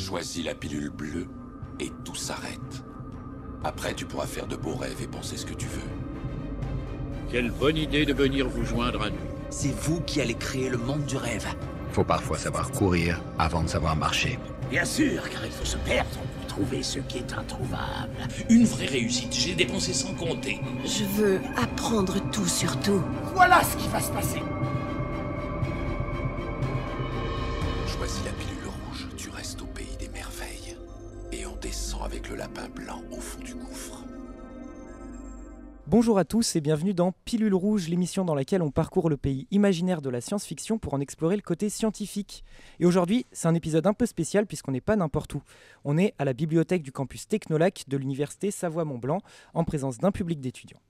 Choisis la pilule bleue et tout s'arrête. Après, tu pourras faire de beaux rêves et penser ce que tu veux. Quelle bonne idée de venir vous joindre à nous. C'est vous qui allez créer le monde du rêve. Faut parfois savoir courir avant de savoir marcher. Bien sûr, car il faut se perdre pour trouver ce qui est introuvable. Une vraie réussite, j'ai dépensé sans compter. Je veux apprendre tout sur tout. Voilà ce qui va se passer. Choisis la pilule rouge, tu restes au pays des merveilles. Et on descend avec le lapin blanc au fond du gouffre. Bonjour à tous et bienvenue dans Pilule Rouge, l'émission dans laquelle on parcourt le pays imaginaire de la science-fiction pour en explorer le côté scientifique. Et aujourd'hui, c'est un épisode un peu spécial puisqu'on n'est pas n'importe où. On est à la bibliothèque du campus Technolac de l'université Savoie-Mont-Blanc en présence d'un public d'étudiants.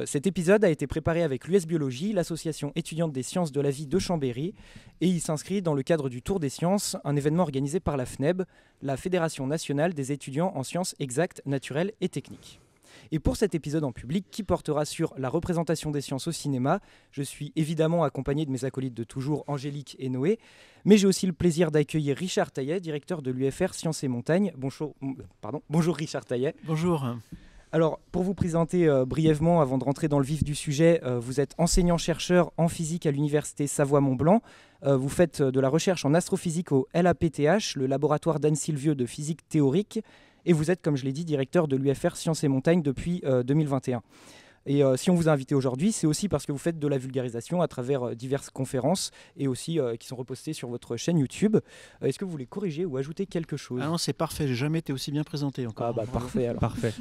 Cet épisode a été préparé avec l'US Biologie, l'association étudiante des sciences de la vie de Chambéry, et il s'inscrit dans le cadre du Tour des sciences, un événement organisé par la FNEB, la Fédération nationale des étudiants en sciences exactes, naturelles et techniques. Et pour cet épisode en public qui portera sur la représentation des sciences au cinéma, je suis évidemment accompagné de mes acolytes de toujours, Angélique et Noé, mais j'ai aussi le plaisir d'accueillir Richard Taillet, directeur de l'UFR Sciences et Montagnes. Bonjour Richard Taillet. Bonjour. Alors, pour vous présenter brièvement, avant de rentrer dans le vif du sujet, vous êtes enseignant-chercheur en physique à l'université Savoie-Mont-Blanc. Vous faites de la recherche en astrophysique au LAPTH, le laboratoire d'Anne Silvieux de physique théorique. Et vous êtes, comme je l'ai dit, directeur de l'UFR Sciences et Montagnes depuis 2021. Et si on vous a invité aujourd'hui, c'est aussi parce que vous faites de la vulgarisation à travers diverses conférences et aussi qui sont repostées sur votre chaîne YouTube. Est-ce que vous voulez corriger ou ajouter quelque chose ? Ah non, c'est parfait, j'ai jamais été aussi bien présenté encore. Ah bah parfait alors. Parfait.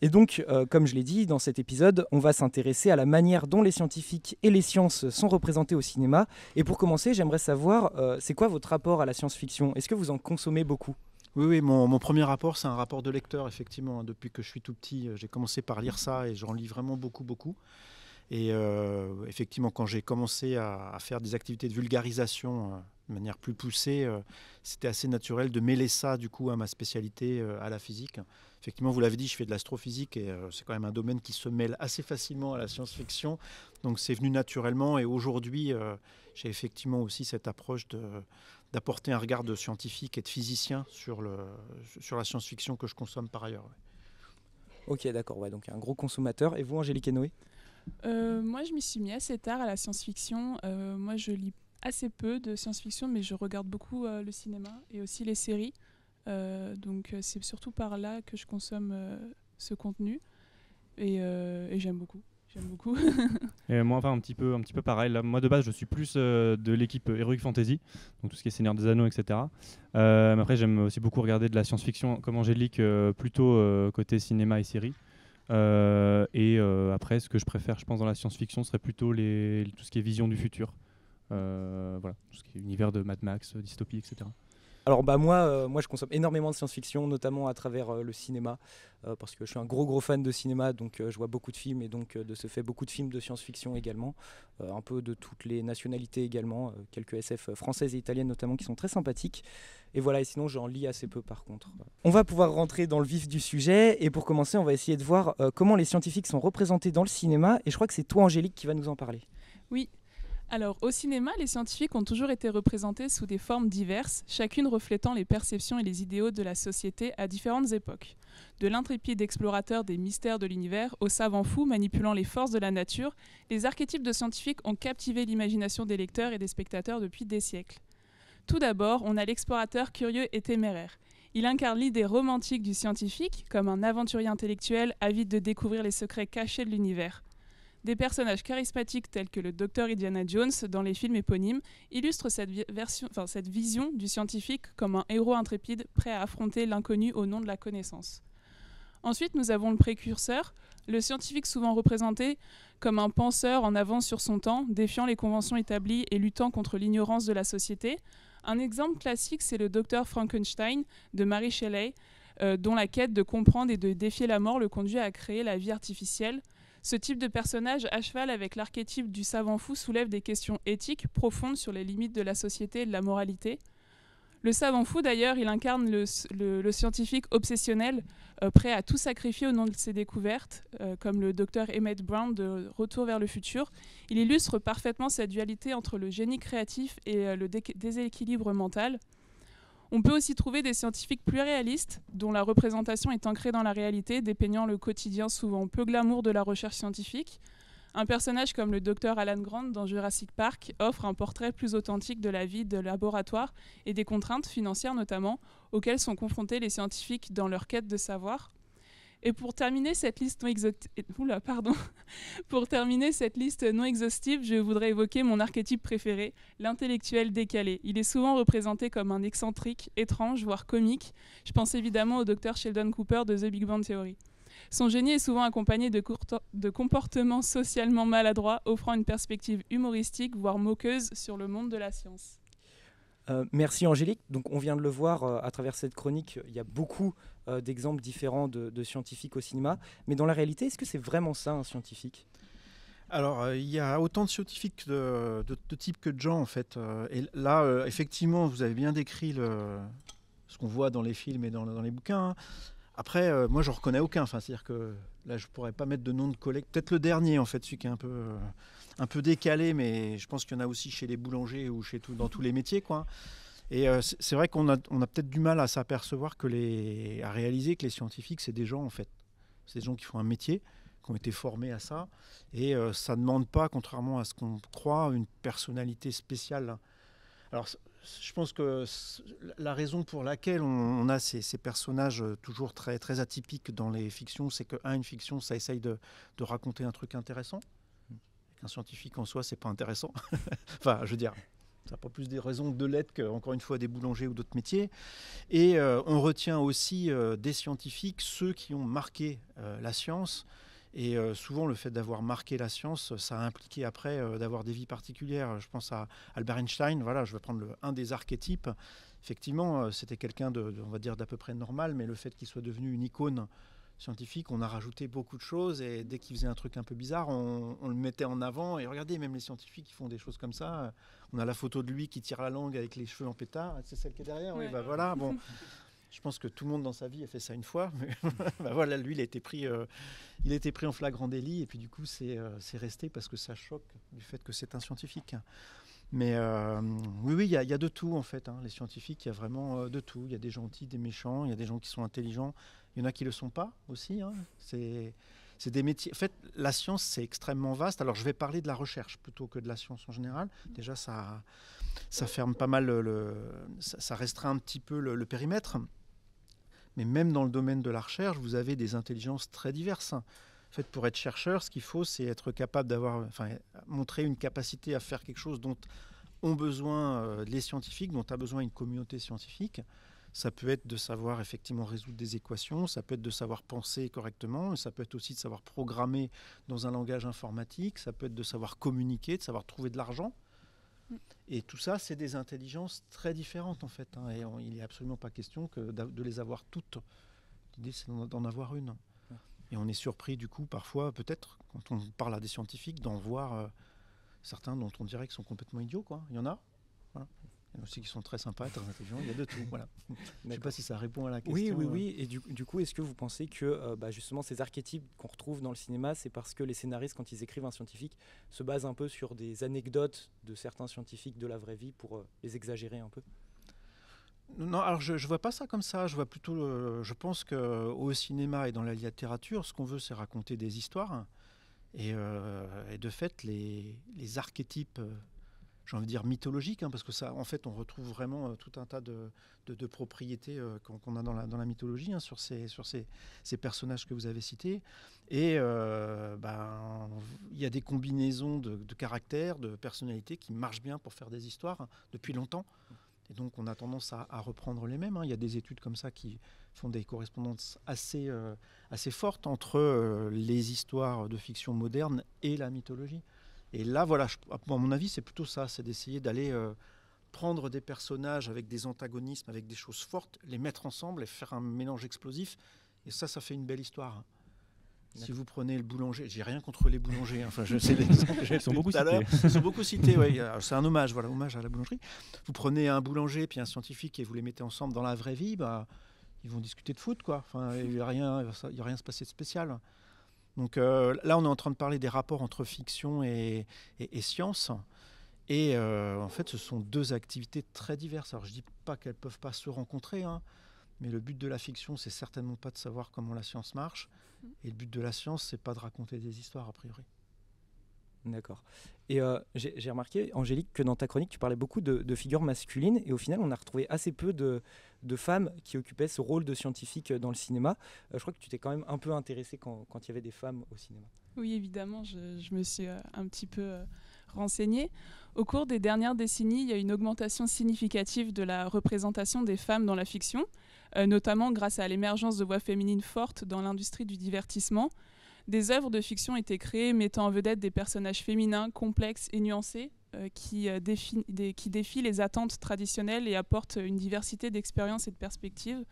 Et donc, comme je l'ai dit, dans cet épisode, on va s'intéresser à la manière dont les scientifiques et les sciences sont représentés au cinéma. Et pour commencer, j'aimerais savoir, c'est quoi votre rapport à la science-fiction ? Est-ce que vous en consommez beaucoup ? Oui, mon premier rapport, c'est un rapport de lecteur, effectivement. Depuis que je suis tout petit, j'ai commencé par lire ça et j'en lis vraiment beaucoup. Et effectivement, quand j'ai commencé à faire des activités de vulgarisation de manière plus poussée, c'était assez naturel de mêler ça du coup à ma spécialité, à la physique. Effectivement, vous l'avez dit, je fais de l'astrophysique et c'est quand même un domaine qui se mêle assez facilement à la science-fiction. Donc c'est venu naturellement et aujourd'hui, j'ai effectivement aussi cette approche d'apporter un regard de scientifique et de physicien sur la science-fiction que je consomme par ailleurs. Ouais. Ok, d'accord, ouais, donc un gros consommateur. Et vous, Angélique et Noé ? Moi, je m'y suis mis assez tard à la science-fiction. Moi, je lis assez peu de science-fiction, mais je regarde beaucoup le cinéma et aussi les séries. Donc, c'est surtout par là que je consomme ce contenu. Et j'aime beaucoup. Et moi, enfin, un petit peu pareil. Là, moi, de base, je suis plus de l'équipe Heroic Fantasy, donc tout ce qui est Seigneur des Anneaux, etc. Mais après, j'aime aussi beaucoup regarder de la science-fiction, comme Angélique, plutôt côté cinéma et série. Après, ce que je préfère, je pense, dans la science-fiction, serait plutôt tout ce qui est vision du futur. Voilà, tout ce qui est univers de Mad Max, dystopie, etc. Alors moi je consomme énormément de science-fiction, notamment à travers le cinéma, parce que je suis un gros fan de cinéma, donc je vois beaucoup de films et donc de ce fait beaucoup de films de science-fiction également, un peu de toutes les nationalités également, quelques SF françaises et italiennes notamment qui sont très sympathiques. Et voilà, et sinon j'en lis assez peu par contre. On va pouvoir rentrer dans le vif du sujet et pour commencer on va essayer de voir comment les scientifiques sont représentés dans le cinéma et je crois que c'est toi Angélique qui va nous en parler. Oui. Alors, au cinéma, les scientifiques ont toujours été représentés sous des formes diverses, chacune reflétant les perceptions et les idéaux de la société à différentes époques. De l'intrépide explorateur des mystères de l'univers au savant fou manipulant les forces de la nature, les archétypes de scientifiques ont captivé l'imagination des lecteurs et des spectateurs depuis des siècles. Tout d'abord, on a l'explorateur curieux et téméraire. Il incarne l'idée romantique du scientifique, comme un aventurier intellectuel avide de découvrir les secrets cachés de l'univers. Des personnages charismatiques tels que le Dr Indiana Jones dans les films éponymes illustrent cette vision du scientifique comme un héros intrépide prêt à affronter l'inconnu au nom de la connaissance. Ensuite, nous avons le précurseur, le scientifique souvent représenté comme un penseur en avance sur son temps, défiant les conventions établies et luttant contre l'ignorance de la société. Un exemple classique, c'est le Dr Frankenstein de Mary Shelley, dont la quête de comprendre et de défier la mort le conduit à créer la vie artificielle. Ce type de personnage, à cheval avec l'archétype du savant fou, soulève des questions éthiques profondes sur les limites de la société et de la moralité. Le savant fou, d'ailleurs, il incarne le scientifique obsessionnel, prêt à tout sacrifier au nom de ses découvertes, comme le docteur Emmett Brown de Retour vers le futur. Il illustre parfaitement cette dualité entre le génie créatif et le déséquilibre mental. On peut aussi trouver des scientifiques plus réalistes, dont la représentation est ancrée dans la réalité, dépeignant le quotidien souvent peu glamour de la recherche scientifique. Un personnage comme le docteur Alan Grant dans Jurassic Park offre un portrait plus authentique de la vie de laboratoire et des contraintes financières notamment, auxquelles sont confrontés les scientifiques dans leur quête de savoir. Et pour terminer cette liste non exhaustive, je voudrais évoquer mon archétype préféré, l'intellectuel décalé. Il est souvent représenté comme un excentrique, étrange, voire comique. Je pense évidemment au docteur Sheldon Cooper de The Big Bang Theory. Son génie est souvent accompagné de comportements socialement maladroits, offrant une perspective humoristique, voire moqueuse, sur le monde de la science. Merci Angélique. Donc on vient de le voir à travers cette chronique, il y a beaucoup d'exemples différents de scientifiques au cinéma. Mais dans la réalité, est-ce que c'est vraiment ça un scientifique ? Alors, il y a autant de scientifiques de type que de gens, en fait. Et là, effectivement, vous avez bien décrit ce qu'on voit dans les films et dans les bouquins. Hein. Après, moi, je ne reconnais aucun. Enfin, c'est-à-dire que là, je ne pourrais pas mettre de nom de collègue. Peut-être le dernier, en fait, celui qui est un peu décalé, mais je pense qu'il y en a aussi chez les boulangers ou dans tous les métiers, quoi. Et c'est vrai qu'on a peut-être du mal à s'apercevoir à réaliser que les scientifiques, c'est des gens, en fait. C'est des gens qui font un métier, qui ont été formés à ça. Et ça ne demande pas, contrairement à ce qu'on croit, une personnalité spéciale. Alors, je pense que la raison pour laquelle on a ces personnages toujours très, très atypiques dans les fictions, c'est une fiction, ça essaye de raconter un truc intéressant. Un scientifique en soi, c'est pas intéressant. Enfin, je veux dire, ça n'a pas plus des raisons de l'être qu'encore une fois des boulangers ou d'autres métiers. Et on retient aussi des scientifiques, ceux qui ont marqué la science. Et souvent, le fait d'avoir marqué la science, ça a impliqué après d'avoir des vies particulières. Je pense à Albert Einstein, voilà, je vais prendre un des archétypes. Effectivement, c'était quelqu'un on va dire, d'à peu près normal, mais le fait qu'il soit devenu une icône scientifique, on a rajouté beaucoup de choses, et dès qu'il faisait un truc un peu bizarre, on le mettait en avant. Et regardez, même les scientifiques qui font des choses comme ça, on a la photo de lui qui tire la langue avec les cheveux en pétard, c'est celle qui est derrière, ouais. Oui, bah voilà, bon. Je pense que tout le monde dans sa vie a fait ça une fois, mais bah voilà, lui, il a été pris en flagrant délit, et puis du coup, c'est resté parce que ça choque du fait que c'est un scientifique. Mais oui, il y a de tout en fait. Hein. Les scientifiques, il y a vraiment de tout. Il y a des gentils, des méchants, il y a des gens qui sont intelligents. Il y en a qui ne le sont pas aussi. Hein. C'est des métiers. En fait, la science, c'est extrêmement vaste. Alors, je vais parler de la recherche plutôt que de la science en général. Déjà, ça ferme pas mal, ça restreint un petit peu le périmètre. Mais même dans le domaine de la recherche, vous avez des intelligences très diverses. En fait, pour être chercheur, ce qu'il faut, c'est être capable montrer une capacité à faire quelque chose dont ont besoin les scientifiques, dont a besoin une communauté scientifique. Ça peut être de savoir effectivement résoudre des équations, ça peut être de savoir penser correctement, ça peut être aussi de savoir programmer dans un langage informatique, ça peut être de savoir communiquer, de savoir trouver de l'argent. Et tout ça, c'est des intelligences très différentes en fait. Hein, et il n'est absolument pas question de les avoir toutes. L'idée, c'est d'en avoir une. Et on est surpris du coup, parfois, peut-être, quand on parle à des scientifiques, d'en voir certains dont on dirait qu'ils sont complètement idiots, quoi. Il y en a. Voilà. Il y en a aussi qui sont très sympas, très intelligents. Il y a de tout. Voilà. Je ne sais pas si ça répond à la question. Oui. Et du coup, est-ce que vous pensez que justement ces archétypes qu'on retrouve dans le cinéma, c'est parce que les scénaristes, quand ils écrivent un scientifique, se basent un peu sur des anecdotes de certains scientifiques de la vraie vie pour les exagérer un peu ? Non, alors je ne vois pas ça comme ça. Je vois plutôt, je pense qu'au cinéma et dans la littérature, ce qu'on veut, c'est raconter des histoires. Et de fait, les archétypes, j'ai envie de dire mythologiques, hein, parce que ça, en fait, on retrouve vraiment tout un tas de propriétés qu'on a dans la mythologie, hein, sur ces personnages que vous avez cités. Et il y a des combinaisons de caractères, de personnalités qui marchent bien pour faire des histoires depuis longtemps. Et donc, on a tendance à reprendre les mêmes. Hein. Il y a des études comme ça qui font des correspondances assez fortes entre les histoires de fiction moderne et la mythologie. Et là, voilà, à mon avis, c'est plutôt ça, c'est d'essayer d'aller prendre des personnages avec des antagonismes, avec des choses fortes, les mettre ensemble et faire un mélange explosif. Et ça fait une belle histoire. Si vous prenez le boulanger, j'ai rien contre les boulangers, hein. Enfin, je sais les que j'ai Ils sont beaucoup cités. Ils sont beaucoup cités, oui. C'est un hommage, voilà, hommage à la boulangerie. Vous prenez un boulanger puis un scientifique et vous les mettez ensemble dans la vraie vie, ils vont discuter de foot, quoi. Enfin, il y a rien se passer de spécial. Donc là, on est en train de parler des rapports entre fiction et science. Et en fait, ce sont deux activités très diverses. Alors, je ne dis pas qu'elles ne peuvent pas se rencontrer, hein, mais le but de la fiction, c'est certainement pas de savoir comment la science marche. Et le but de la science, c'est pas de raconter des histoires, a priori. D'accord. Et j'ai remarqué, Angélique, que dans ta chronique, tu parlais beaucoup de figures masculines, et au final, on a retrouvé assez peu de femmes qui occupaient ce rôle de scientifique dans le cinéma. Je crois que tu t'es quand même un peu intéressée quand il y avait des femmes au cinéma. Oui, évidemment, je me suis un petit peu renseignée. Au cours des dernières décennies, il y a une augmentation significative de la représentation des femmes dans la fiction, notamment grâce à l'émergence de voix féminines fortes dans l'industrie du divertissement. Des œuvres de fiction étaient créées mettant en vedette des personnages féminins complexes et nuancés qui défient les attentes traditionnelles et apportent une diversité d'expériences et de perspectives.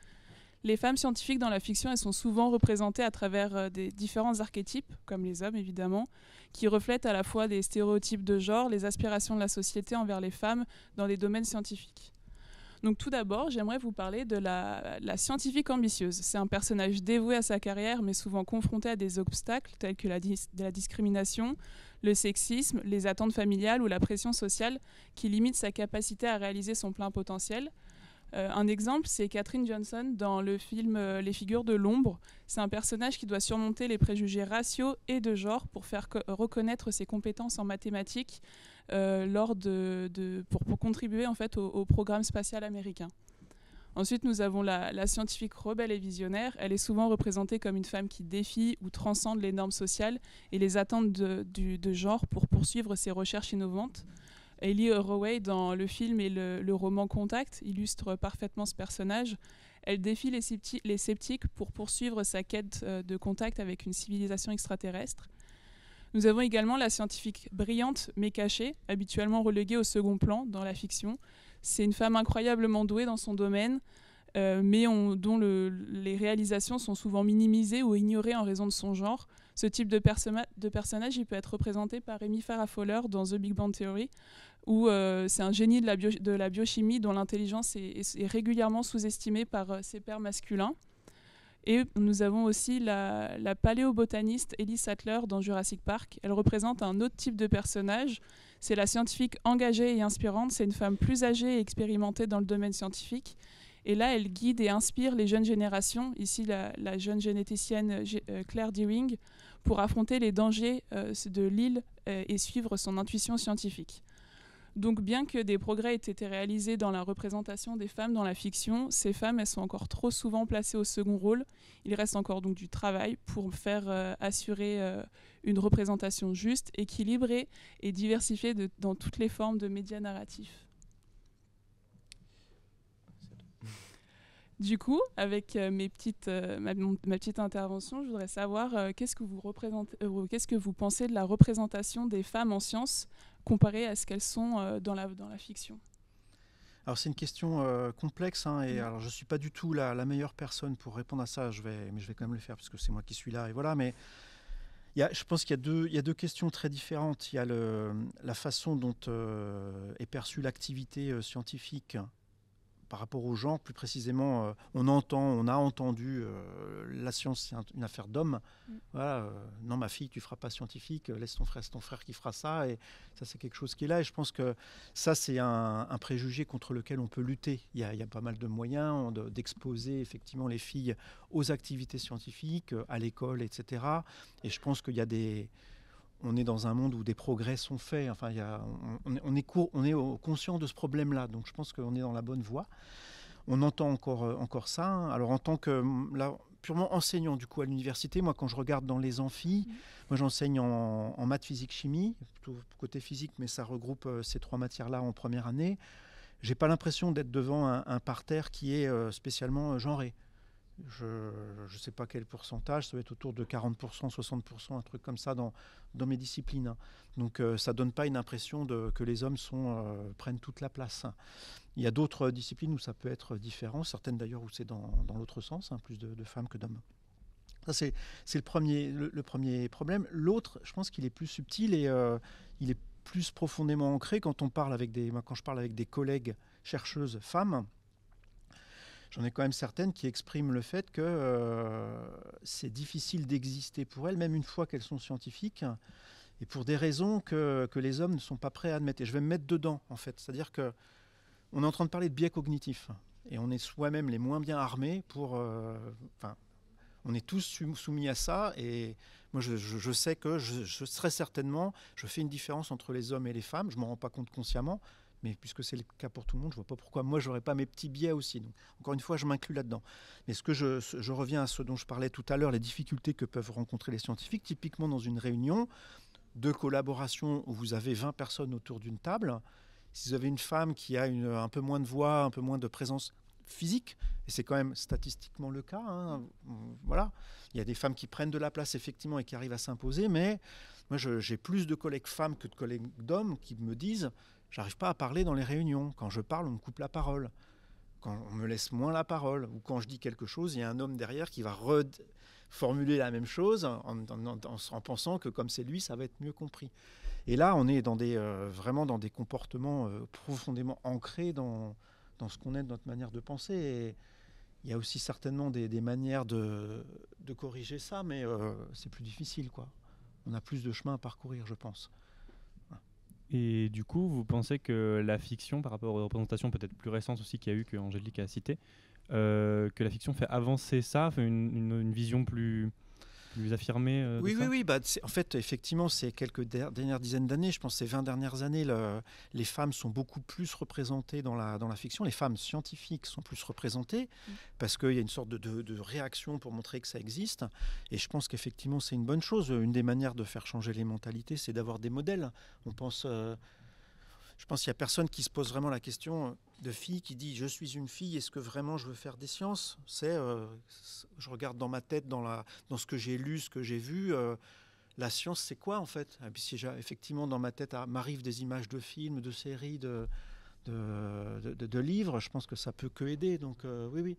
Les femmes scientifiques dans la fiction, elles sont souvent représentées à travers des différents archétypes, comme les hommes évidemment, qui reflètent à la fois des stéréotypes de genre, les aspirations de la société envers les femmes dans les domaines scientifiques. Donc tout d'abord, j'aimerais vous parler de la scientifique ambitieuse. C'est un personnage dévoué à sa carrière, mais souvent confronté à des obstacles tels que la discrimination, le sexisme, les attentes familiales ou la pression sociale qui limitent sa capacité à réaliser son plein potentiel. Un exemple, c'est Katherine Johnson dans le film Les figures de l'ombre. C'est un personnage qui doit surmonter les préjugés raciaux et de genre pour faire reconnaître ses compétences en mathématiques pour contribuer en fait au programme spatial américain. Ensuite, nous avons la scientifique rebelle et visionnaire. Elle est souvent représentée comme une femme qui défie ou transcende les normes sociales et les attentes de genre pour poursuivre ses recherches innovantes. Ellie Roway, dans le film et le roman Contact, illustre parfaitement ce personnage. Elle défie les sceptiques pour poursuivre sa quête de contact avec une civilisation extraterrestre. Nous avons également la scientifique brillante mais cachée, habituellement reléguée au second plan dans la fiction. C'est une femme incroyablement douée dans son domaine, mais dont les réalisations sont souvent minimisées ou ignorées en raison de son genre. Ce type de personnage il peut être représenté par Amy Farrah Fowler dans The Big Bang Theory, où c'est un génie de la biochimie dont l'intelligence est régulièrement sous-estimée par ses pairs masculins. Et nous avons aussi la paléobotaniste Ellie Sattler dans Jurassic Park. Elle représente un autre type de personnage. C'est la scientifique engagée et inspirante. C'est une femme plus âgée et expérimentée dans le domaine scientifique. Et là, elle guide et inspire les jeunes générations, ici la jeune généticienne Claire Dearing, pour affronter les dangers de l'île et suivre son intuition scientifique. Donc bien que des progrès aient été réalisés dans la représentation des femmes dans la fiction, ces femmes elles sont encore trop souvent placées au second rôle. Il reste encore donc du travail pour faire assurer une représentation juste, équilibrée et diversifiée dans toutes les formes de médias narratifs. Du coup, avec ma petite intervention, je voudrais savoir qu'est-ce que vous pensez de la représentation des femmes en sciences comparée à ce qu'elles sont dans la fiction. Alors c'est une question complexe, hein, et alors je ne suis pas du tout la meilleure personne pour répondre à ça, mais je vais quand même le faire parce que c'est moi qui suis là, et voilà. Mais je pense qu'il y a deux questions très différentes. Il y a la façon dont est perçue l'activité scientifique par rapport au genre. Plus précisément, on a entendu la science, c'est une affaire d'homme. Voilà, non, ma fille, tu ne feras pas scientifique, laisse ton frère qui fera ça. Et ça, c'est quelque chose qui est là. Et je pense que ça, c'est un préjugé contre lequel on peut lutter. Il y a pas mal de moyens d'exposer effectivement les filles aux activités scientifiques, à l'école, etc. Et je pense qu'il y a on est dans un monde où des progrès sont faits. Enfin, on est conscient de ce problème-là. Donc, je pense qu'on est dans la bonne voie. On entend encore ça. Hein. Alors, en tant que purement enseignant du coup à l'université, moi, quand je regarde dans les amphis, moi, j'enseigne en maths, physique, chimie, plutôt côté physique, mais ça regroupe ces trois matières-là en première année. J'ai pas l'impression d'être devant un parterre qui est spécialement genré. Je ne sais pas quel pourcentage, ça va être autour de 40%, 60%, un truc comme ça dans mes disciplines. Donc ça ne donne pas une impression que les hommes prennent toute la place. Il y a d'autres disciplines où ça peut être différent, certaines d'ailleurs où c'est dans l'autre sens, hein, plus de femmes que d'hommes. Ça, c'est le premier problème. L'autre, je pense qu'il est plus subtil et il est plus profondément ancré quand je parle avec des collègues chercheuses femmes. J'en ai quand même certaines qui expriment le fait que c'est difficile d'exister pour elles, même une fois qu'elles sont scientifiques, et pour des raisons que les hommes ne sont pas prêts à admettre. Et je vais me mettre dedans, en fait. C'est-à-dire qu'on est en train de parler de biais cognitifs, et on est soi-même les moins bien armés pour... on est tous soumis à ça, et moi je sais que je très certainement, je fais une différence entre les hommes et les femmes, je ne m'en rends pas compte consciemment, mais puisque c'est le cas pour tout le monde, je ne vois pas pourquoi moi je n'aurais pas mes petits biais aussi. Donc, encore une fois, je m'inclus là-dedans. Mais je reviens à ce dont je parlais tout à l'heure, les difficultés que peuvent rencontrer les scientifiques, typiquement dans une réunion de collaboration où vous avez 20 personnes autour d'une table. Si vous avez une femme qui a un peu moins de voix, un peu moins de présence physique, et c'est quand même statistiquement le cas, hein, voilà. Il y a des femmes qui prennent de la place effectivement et qui arrivent à s'imposer, mais moi j'ai plus de collègues femmes que de collègues d'hommes qui me disent j'arrive pas à parler dans les réunions, quand je parle on me coupe la parole, quand on me laisse moins la parole, ou quand je dis quelque chose il y a un homme derrière qui va reformuler la même chose en pensant que comme c'est lui ça va être mieux compris. Et là on est vraiment dans des comportements profondément ancrés dans ce qu'on est de notre manière de penser. Et il y a aussi certainement des manières de corriger ça, mais c'est plus difficile, quoi. On a plus de chemin à parcourir, je pense. Et du coup, vous pensez que la fiction, par rapport aux représentations peut-être plus récentes aussi qu'il y a eu, que Angélique a cité, que la fiction fait avancer ça, fait une vision plus affirmée Oui. En fait, effectivement, ces quelques dernières dizaines d'années, je pense ces 20 dernières années, les femmes sont beaucoup plus représentées dans la fiction. Les femmes scientifiques sont plus représentées parce qu'il y a une sorte de réaction pour montrer que ça existe. Et je pense qu'effectivement, c'est une bonne chose. Une des manières de faire changer les mentalités, c'est d'avoir des modèles. Je pense qu'il n'y a personne qui se pose vraiment la question de fille qui dit « je suis une fille, est-ce que vraiment je veux faire des sciences ?» je regarde dans ma tête, dans ce que j'ai lu, ce que j'ai vu, la science c'est quoi en fait ? Et puis si effectivement dans ma tête m'arrivent des images de films, de séries, de livres, je pense que ça peut que aider. Donc oui.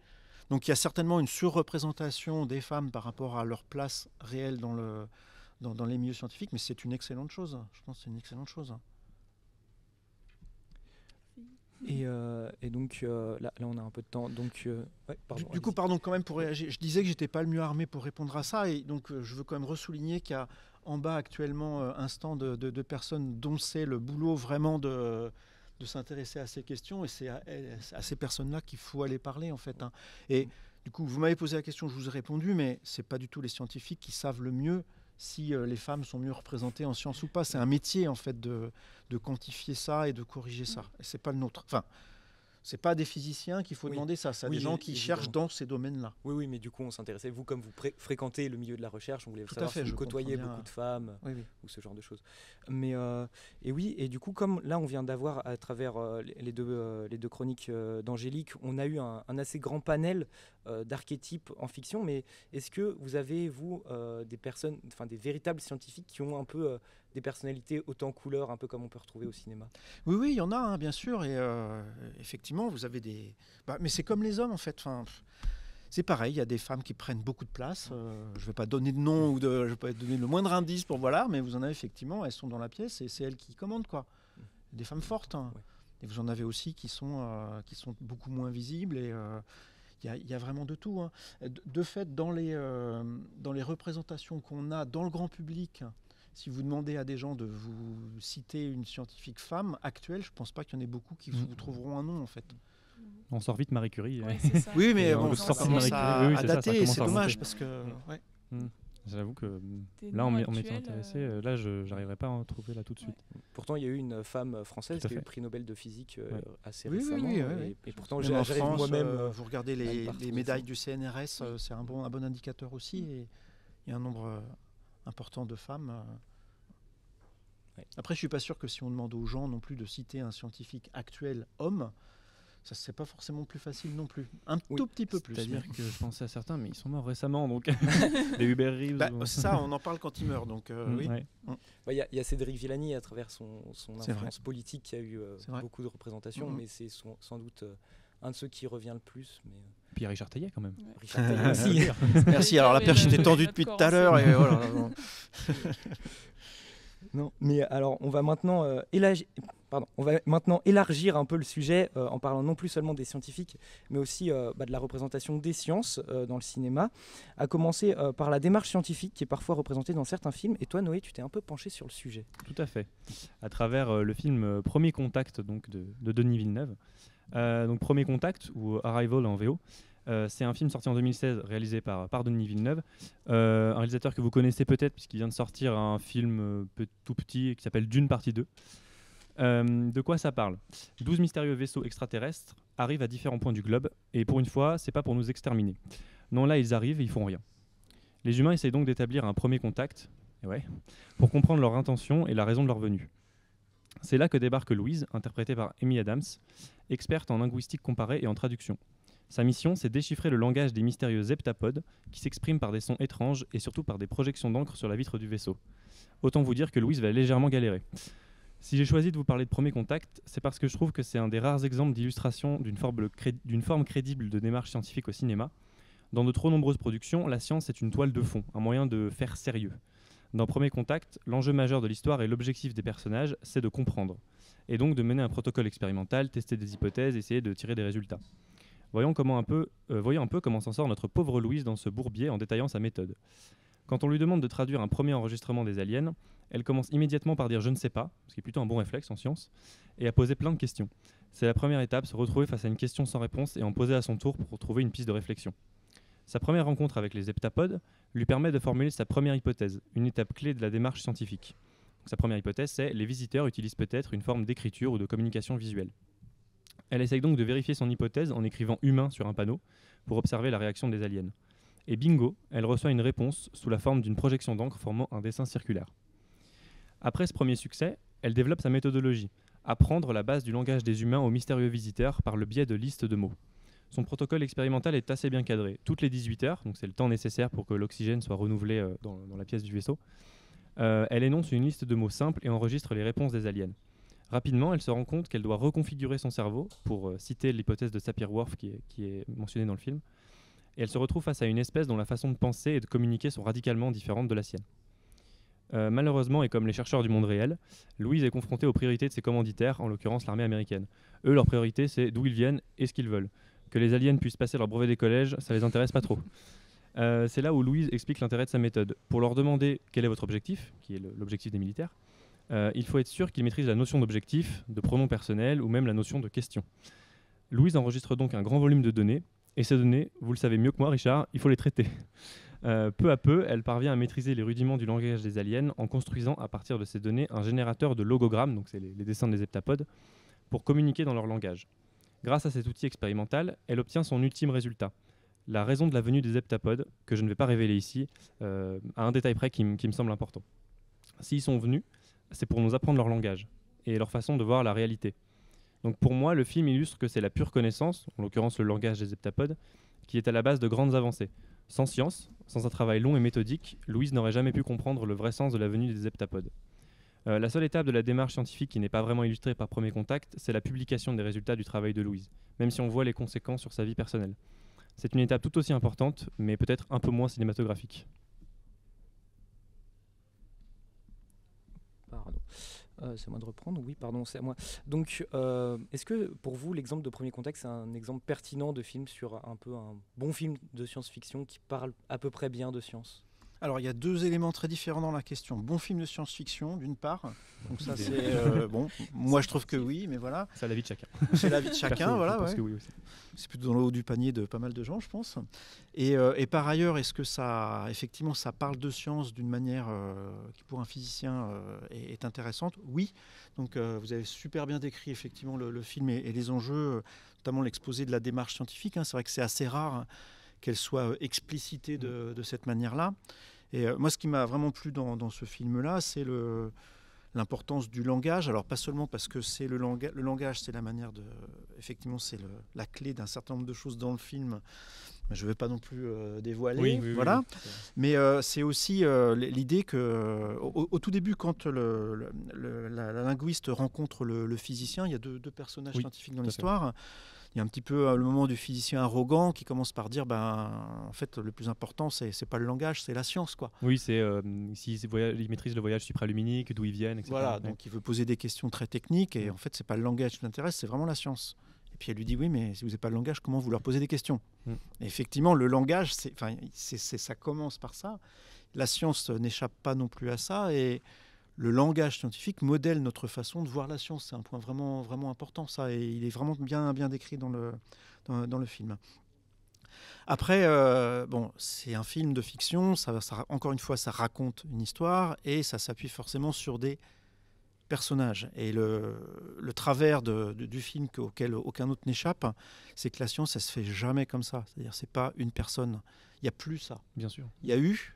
Donc il y a certainement une surreprésentation des femmes par rapport à leur place réelle dans les milieux scientifiques, mais c'est une excellente chose. Je pense que c'est une excellente chose. Et donc là on a un peu de temps. Donc, du coup, pardon, quand même pour réagir. Je disais que j'étais pas le mieux armé pour répondre à ça, et donc je veux quand même ressouligner qu'il y a en bas actuellement un stand de personnes dont c'est le boulot vraiment de s'intéresser à ces questions, et c'est à ces personnes-là qu'il faut aller parler en fait. Hein. Et du coup, vous m'avez posé la question, je vous ai répondu, mais c'est pas du tout les scientifiques qui savent le mieux si les femmes sont mieux représentées en sciences ou pas. C'est un métier en fait de quantifier ça et de corriger ça. Et c'est pas le nôtre. Enfin, c'est pas des physiciens qu'il faut demander ça. C'est des gens qui cherchent dans ces domaines-là. Oui, mais du coup, on s'intéressait. Vous, comme vous fréquentez le milieu de la recherche, on voulait savoir si vous côtoyez beaucoup de femmes ou ce genre de choses. Mais et du coup, comme là, on vient d'avoir à travers les deux chroniques d'Angélique, on a eu un assez grand panel d'archétypes en fiction. Mais est-ce que vous avez, vous, des personnes, enfin des véritables scientifiques qui ont un peu des personnalités autant couleurs, un peu comme on peut retrouver au cinéma? Oui, il y en a, hein, bien sûr. Et effectivement, vous avez des... mais c'est comme les hommes, en fait. Enfin, c'est pareil, il y a des femmes qui prennent beaucoup de place. Je ne vais pas donner de nom, je ne vais pas donner le moindre indice pour voilà, mais vous en avez effectivement, elles sont dans la pièce et c'est elles qui commandent, quoi. Des femmes fortes. Hein. Et vous en avez aussi qui sont beaucoup moins visibles. Et il y a vraiment de tout. Hein. De fait, dans les représentations qu'on a dans le grand public... Si vous demandez à des gens de vous citer une scientifique femme actuelle, je ne pense pas qu'il y en ait beaucoup qui vous trouveront un nom, en fait. On sort vite Marie Curie. Oui, mais bon, ça commence à dater, c'est dommage, parce que... J'avoue que là, on m'était intéressé. Là, je n'arriverai pas à en trouver là tout de suite. Pourtant, il y a eu une femme française qui a eu le prix Nobel de physique assez récemment. Oui. Et pourtant, j'arrive moi-même... vous regardez les médailles du CNRS, c'est un bon indicateur aussi. Et il y a un nombre... important de femmes. Après, je suis pas sûr que si on demande aux gens non plus de citer un scientifique actuel homme, ça c'est pas forcément plus facile non plus. Tout petit peu plus. C'est-à-dire que je pensais à certains, mais ils sont morts récemment, donc les Hubert Reeves. C'est ça, on en parle quand ils meurent, donc oui. Il y a Cédric Villani à travers son influence politique qui a eu beaucoup de représentations, mais c'est sans doute un de ceux qui revient le plus. Mais puis il y a Richard Taillet quand même. Richard Taillet aussi. Merci. Alors la perche était tendue depuis tout à l'heure. Et voilà. Non, mais alors on va maintenant On va maintenant élargir un peu le sujet en parlant non plus seulement des scientifiques, mais aussi de la représentation des sciences dans le cinéma, à commencer par la démarche scientifique qui est parfois représentée dans certains films. Et toi, Noé, tu t'es un peu penché sur le sujet. Tout à fait. À travers le film Premier Contact donc, de Denis Villeneuve. Donc Premier Contact, ou Arrival en VO, c'est un film sorti en 2016 réalisé par Denis Villeneuve, un réalisateur que vous connaissez peut-être puisqu'il vient de sortir un film tout petit qui s'appelle Dune partie 2. De quoi ça parle ? 12 mystérieux vaisseaux extraterrestres arrivent à différents points du globe et pour une fois, c'est pas pour nous exterminer. Non, là ils arrivent et ils font rien. Les humains essayent donc d'établir un premier contact pour comprendre leurs intentions et la raison de leur venue. C'est là que débarque Louise, interprétée par Amy Adams, experte en linguistique comparée et en traduction. Sa mission, c'est déchiffrer le langage des mystérieux heptapodes qui s'expriment par des sons étranges et surtout par des projections d'encre sur la vitre du vaisseau. Autant vous dire que Louise va légèrement galérer. Si j'ai choisi de vous parler de Premier Contact, c'est parce que je trouve que c'est un des rares exemples d'illustration d'une forme crédible de démarche scientifique au cinéma. Dans de trop nombreuses productions, la science est une toile de fond, un moyen de faire sérieux. Dans Premier Contact, l'enjeu majeur de l'histoire et l'objectif des personnages, c'est de comprendre, et donc de mener un protocole expérimental, tester des hypothèses, essayer de tirer des résultats. Voyons un peu comment s'en sort notre pauvre Louise dans ce bourbier en détaillant sa méthode. Quand on lui demande de traduire un premier enregistrement des aliens, elle commence immédiatement par dire « je ne sais pas », ce qui est plutôt un bon réflexe en science, et à poser plein de questions. C'est la première étape, se retrouver face à une question sans réponse et en poser à son tour pour trouver une piste de réflexion. Sa première rencontre avec les heptapodes lui permet de formuler sa première hypothèse, une étape clé de la démarche scientifique. Donc, sa première hypothèse, c'est « les visiteurs utilisent peut-être une forme d'écriture ou de communication visuelle ». Elle essaye donc de vérifier son hypothèse en écrivant « humain » sur un panneau pour observer la réaction des aliens. Et bingo, elle reçoit une réponse sous la forme d'une projection d'encre formant un dessin circulaire. Après ce premier succès, elle développe sa méthodologie, apprendre la base du langage des humains aux mystérieux visiteurs par le biais de listes de mots. Son protocole expérimental est assez bien cadré. Toutes les 18 heures, donc c'est le temps nécessaire pour que l'oxygène soit renouvelé dans la pièce du vaisseau, elle énonce une liste de mots simples et enregistre les réponses des aliens. Rapidement, elle se rend compte qu'elle doit reconfigurer son cerveau, pour citer l'hypothèse de Sapir-Whorf qui est mentionnée dans le film, et elle se retrouve face à une espèce dont la façon de penser et de communiquer sont radicalement différentes de la sienne. Malheureusement, et comme les chercheurs du monde réel, Louise est confrontée aux priorités de ses commanditaires, en l'occurrence l'armée américaine. Eux, leur priorité, c'est d'où ils viennent et ce qu'ils veulent. Que les aliens puissent passer leur brevet des collèges, ça les intéresse pas trop. C'est là où Louise explique l'intérêt de sa méthode. Pour leur demander quel est votre objectif, qui est l'objectif des militaires, il faut être sûr qu'ils maîtrisent la notion d'objectif, de pronom personnel ou même la notion de question. Louise enregistre donc un grand volume de données, et ces données, vous le savez mieux que moi Richard, il faut les traiter. Peu à peu, elle parvient à maîtriser les rudiments du langage des aliens en construisant à partir de ces données un générateur de logogrammes, donc c'est les dessins des heptapodes, pour communiquer dans leur langage. Grâce à cet outil expérimental, elle obtient son ultime résultat, la raison de la venue des heptapodes, que je ne vais pas révéler ici, à un détail près qui me semble important. S'ils sont venus, c'est pour nous apprendre leur langage et leur façon de voir la réalité. Donc pour moi, le film illustre que c'est la pure connaissance, en l'occurrence le langage des heptapodes, qui est à la base de grandes avancées. Sans science, sans un travail long et méthodique, Louise n'aurait jamais pu comprendre le vrai sens de la venue des heptapodes. La seule étape de la démarche scientifique qui n'est pas vraiment illustrée par Premier Contact, c'est la publication des résultats du travail de Louise, même si on voit les conséquences sur sa vie personnelle. C'est une étape tout aussi importante, mais peut-être un peu moins cinématographique. Pardon. C'est à moi de reprendre. Oui, pardon, c'est à moi. Donc, est-ce que pour vous, l'exemple de Premier Contact, c'est un exemple pertinent de film sur un bon film de science-fiction qui parle à peu près bien de science ? Alors, il y a deux éléments très différents dans la question. Bon film de science-fiction, d'une part. Donc ça, c'est bon. Moi, je trouve que oui, mais voilà. C'est l'avis de chacun. C'est l'avis de chacun, Perso, voilà. Je pense Ouais. que oui aussi. C'est plutôt dans le haut du panier de pas mal de gens, je pense. Et par ailleurs, est-ce que ça, effectivement, ça parle de science d'une manière qui, pour un physicien, est intéressante ? Oui. Donc, vous avez super bien décrit effectivement le film et les enjeux, notamment l'exposé de la démarche scientifique. C'est vrai que c'est assez rare qu'elle soit explicitée de cette manière-là. Et moi, ce qui m'a vraiment plu dans ce film-là, c'est l'importance du langage. Alors, pas seulement parce que c'est le langage, c'est la manière de... Effectivement, c'est la clé d'un certain nombre de choses dans le film. Je ne vais pas non plus dévoiler. Oui, voilà. Oui. Mais c'est aussi l'idée qu'au tout début, quand la linguiste rencontre le physicien, il y a deux personnages scientifiques dans l'histoire. il y a un petit peu le moment du physicien arrogant qui commence par dire en fait, le plus important, c'est pas le langage, c'est la science, quoi. Oui, il maîtrise le voyage supraluminique, d'où ils viennent, etc. Voilà, donc il veut poser des questions très techniques et en fait, c'est pas le langage qui l'intéresse, c'est vraiment la science. Et puis elle lui dit oui, mais si vous n'avez pas le langage, comment vous leur posez des questions? Et effectivement, le langage, ça commence par ça. La science n'échappe pas non plus à ça et le langage scientifique modèle notre façon de voir la science. C'est un point vraiment, vraiment important, ça, et il est vraiment bien décrit dans le film. Après, c'est un film de fiction, encore une fois, ça raconte une histoire et ça s'appuie forcément sur des personnages. Et le travers du film auquel aucun autre n'échappe, c'est que la science, elle se fait jamais comme ça. C'est-à-dire, c'est pas une personne. Il n'y a plus ça. Bien sûr. Il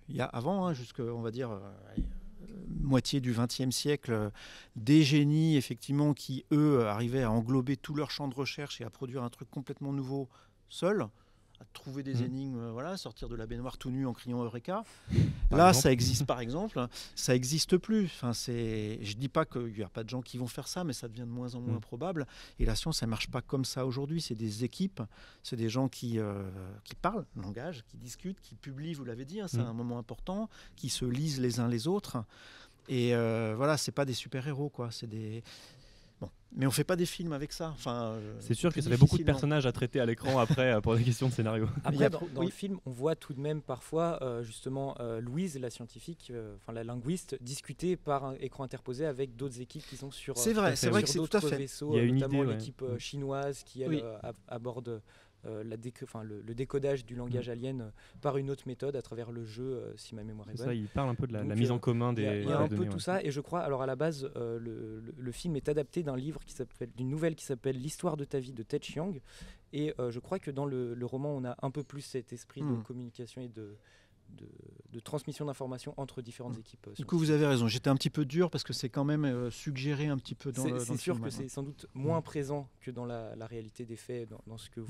y a avant, jusqu'à, on va dire, moitié du XXe siècle, des génies, effectivement, qui, eux, arrivaient à englober tout leur champ de recherche et à produire un truc complètement nouveau seuls, à trouver des énigmes, sortir de la baignoire tout nu en criant Eureka. Là, ça existe, par exemple, ça n'existe plus. Enfin, je dis pas qu'il n'y a pas de gens qui vont faire ça, mais ça devient de moins en moins probable. Et la science, elle marche pas comme ça aujourd'hui. C'est des équipes, c'est des gens qui parlent langage, qui discutent, qui publient, vous l'avez dit, c'est un moment important, qui se lisent les uns les autres. Et c'est pas des super-héros, quoi. C'est des... Bon. Mais on fait pas des films avec ça. C'est sûr que ça fait beaucoup de personnages à traiter à l'écran après pour des questions de scénario. Après, dans le film, on voit tout de même parfois justement Louise, la scientifique, la linguiste, discuter par un écran interposé avec d'autres équipes qui sont sur d'autres vaisseaux, notamment l'équipe chinoise qui elle aborde le décodage du langage alien par une autre méthode à travers le jeu, si ma mémoire est bonne. Ça, il parle un peu de la mise en commun des il y a un peu tout ça, et je crois, alors à la base, le film est adapté d'une nouvelle qui s'appelle L'histoire de ta vie de Ted Chiang, et je crois que dans le roman, on a un peu plus cet esprit de communication et de transmission d'informations entre différentes équipes. Du coup, vous avez raison. J'étais un petit peu dur parce que c'est quand même suggéré un petit peu dans le film. C'est sûr que c'est sans doute moins présent que dans la réalité des faits, dans ce que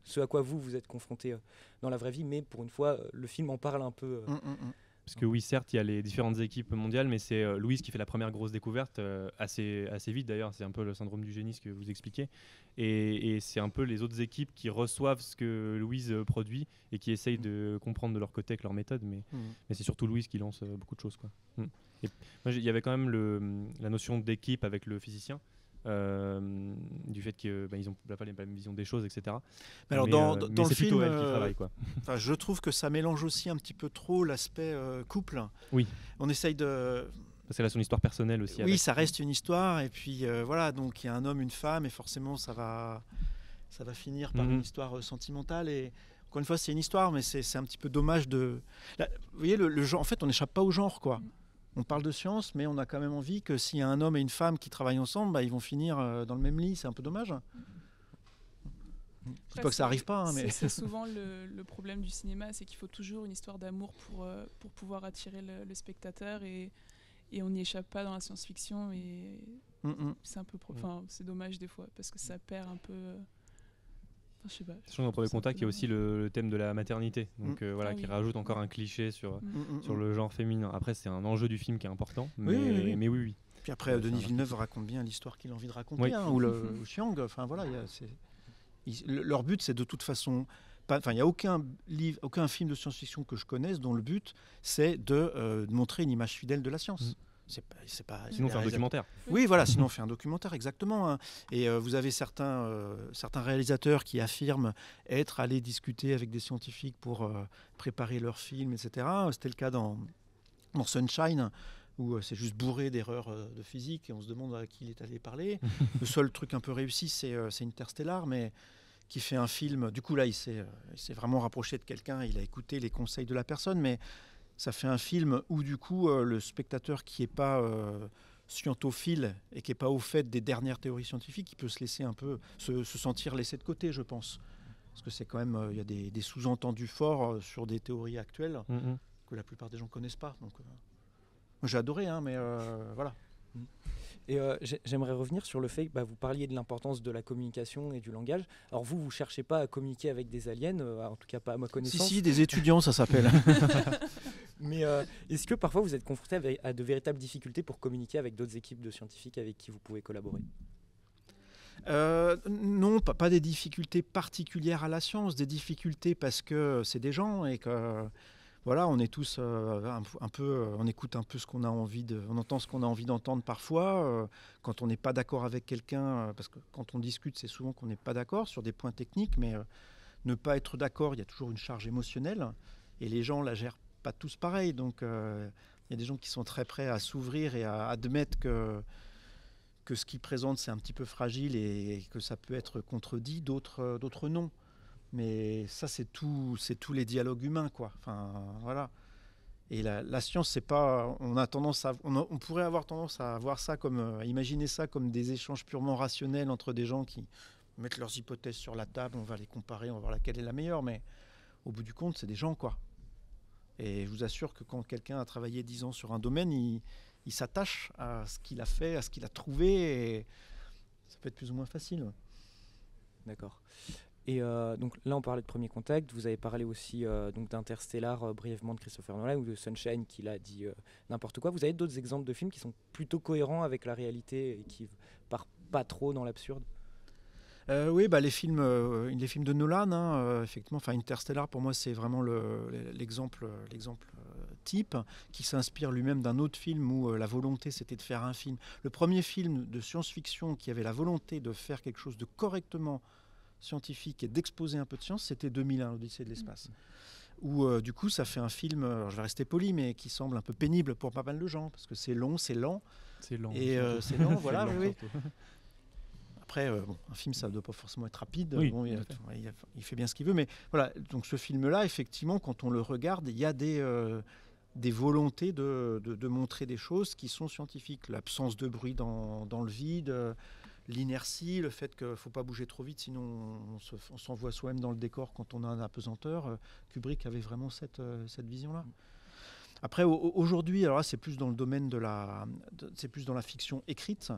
ce à quoi vous êtes confronté dans la vraie vie. Mais pour une fois, le film en parle un peu. Parce que oui, certes, il y a les différentes équipes mondiales, mais c'est Louise qui fait la première grosse découverte, assez vite d'ailleurs. C'est un peu le syndrome du génie, ce que vous expliquez. Et c'est un peu les autres équipes qui reçoivent ce que Louise produit et qui essayent de comprendre de leur côté avec leur méthode. Mais c'est surtout Louise qui lance beaucoup de choses, quoi. Et il y avait quand même la notion d'équipe avec le physicien. Du fait qu'ils n'ont pas la même vision des choses, etc. Alors dans le film, elle qui travaille, quoi. Je trouve que ça mélange aussi un petit peu trop l'aspect couple. Oui. On essaye de... Parce qu'elle a son histoire personnelle aussi. Oui, ça reste une histoire, et puis donc il y a un homme, une femme, et forcément ça va finir par une histoire sentimentale. Et encore une fois, c'est une histoire, mais c'est un petit peu dommage de... Là, vous voyez, le genre, en fait, on n'échappe pas au genre, quoi. On parle de science, mais on a quand même envie que s'il y a un homme et une femme qui travaillent ensemble, ils vont finir dans le même lit. C'est un peu dommage. Je ne dis pas que ça n'arrive pas. Mais... C'est souvent le problème du cinéma, c'est qu'il faut toujours une histoire d'amour pour pouvoir attirer le spectateur, et on n'y échappe pas dans la science-fiction. Et c'est un peu c'est dommage des fois, parce que ça perd un peu... Je sais pas. Dans Premier Contact, il y a aussi le thème de la maternité, donc qui rajoute encore un cliché sur le genre féminin. Après, c'est un enjeu du film qui est important, mais oui. Puis après, Denis Villeneuve raconte bien l'histoire qu'il a envie de raconter, ou Chiang. Enfin voilà, leur but, c'est de toute façon. Il n'y a aucun film de science-fiction que je connaisse dont le but, c'est de montrer une image fidèle de la science. Sinon, on fait un documentaire. Oui, voilà, sinon on fait un documentaire, exactement. Et vous avez certains réalisateurs qui affirment être allés discuter avec des scientifiques pour préparer leur film, etc. C'était le cas dans Sunshine, où c'est juste bourré d'erreurs de physique, et on se demande à qui il est allé parler. Le seul truc un peu réussi, c'est Interstellar, mais qui fait un film. Du coup, là, il s'est vraiment rapproché de quelqu'un, il a écouté les conseils de la personne, mais... Ça fait un film où, du coup, le spectateur qui n'est pas scientophile et qui n'est pas au fait des dernières théories scientifiques, il peut se laisser un peu, se sentir laissé de côté, je pense. Parce que c'est quand même, il y a des sous-entendus forts sur des théories actuelles que la plupart des gens ne connaissent pas. Donc, moi, j'ai adoré, mais voilà. Et j'aimerais revenir sur le fait que vous parliez de l'importance de la communication et du langage. Alors vous ne cherchez pas à communiquer avec des aliens, en tout cas pas à ma connaissance. Si, des étudiants, ça s'appelle. Mais est-ce que parfois vous êtes confronté à de véritables difficultés pour communiquer avec d'autres équipes de scientifiques avec qui vous pouvez collaborer ? Non, pas des difficultés particulières à la science, des difficultés parce que c'est des gens et que voilà, on est tous un peu, on écoute un peu ce qu'on a envie on entend ce qu'on a envie d'entendre parfois. Quand on n'est pas d'accord avec quelqu'un, parce que quand on discute, c'est souvent qu'on n'est pas d'accord sur des points techniques, mais ne pas être d'accord, il y a toujours une charge émotionnelle et les gens la gèrent pas tous pareil. Donc il y a des gens qui sont très prêts à s'ouvrir et à admettre que ce qu'ils présentent c'est un petit peu fragile et que ça peut être contredit, d'autres non. Mais ça c'est tous les dialogues humains, quoi. Enfin voilà. Et la science, c'est pas, on pourrait avoir tendance à voir ça à imaginer ça comme des échanges purement rationnels entre des gens qui mettent leurs hypothèses sur la table, on va les comparer, on va voir laquelle est la meilleure. Mais au bout du compte, c'est des gens, quoi. Et je vous assure que quand quelqu'un a travaillé 10 ans sur un domaine, il s'attache à ce qu'il a fait, à ce qu'il a trouvé, et ça peut être plus ou moins facile. D'accord. Et donc là, on parlait de Premier Contact. Vous avez parlé aussi donc d'Interstellar, brièvement, de Christopher Nolan, ou de Sunshine, qui a dit n'importe quoi. Vous avez d'autres exemples de films qui sont plutôt cohérents avec la réalité et qui partent pas trop dans l'absurde? Oui, les films de Nolan, hein, effectivement. Enfin, Interstellar, pour moi, c'est vraiment l'exemple type, qui s'inspire lui-même d'un autre film où la volonté, c'était de faire un film. Le premier film de science-fiction qui avait la volonté de faire quelque chose de correctement scientifique et d'exposer un peu de science, c'était 2001, l'Odyssée de l'espace. Où du coup, ça fait un film, alors je vais rester poli, mais qui semble un peu pénible pour pas mal de gens, parce que c'est long, c'est lent. C'est lent. Et c'est lent, voilà, c'est lent, oui. Après, un film, ça ne doit pas forcément être rapide. Oui, bon, il fait bien ce qu'il veut. Mais voilà, donc ce film-là, effectivement, quand on le regarde, il y a des volontés de montrer des choses qui sont scientifiques. L'absence de bruit dans le vide, l'inertie, le fait qu'il ne faut pas bouger trop vite, sinon on s'envoie soi-même dans le décor quand on a un apesanteur. Kubrick avait vraiment cette vision-là. Après, aujourd'hui, alors là, c'est plus dans le domaine c'est plus dans la fiction écrite.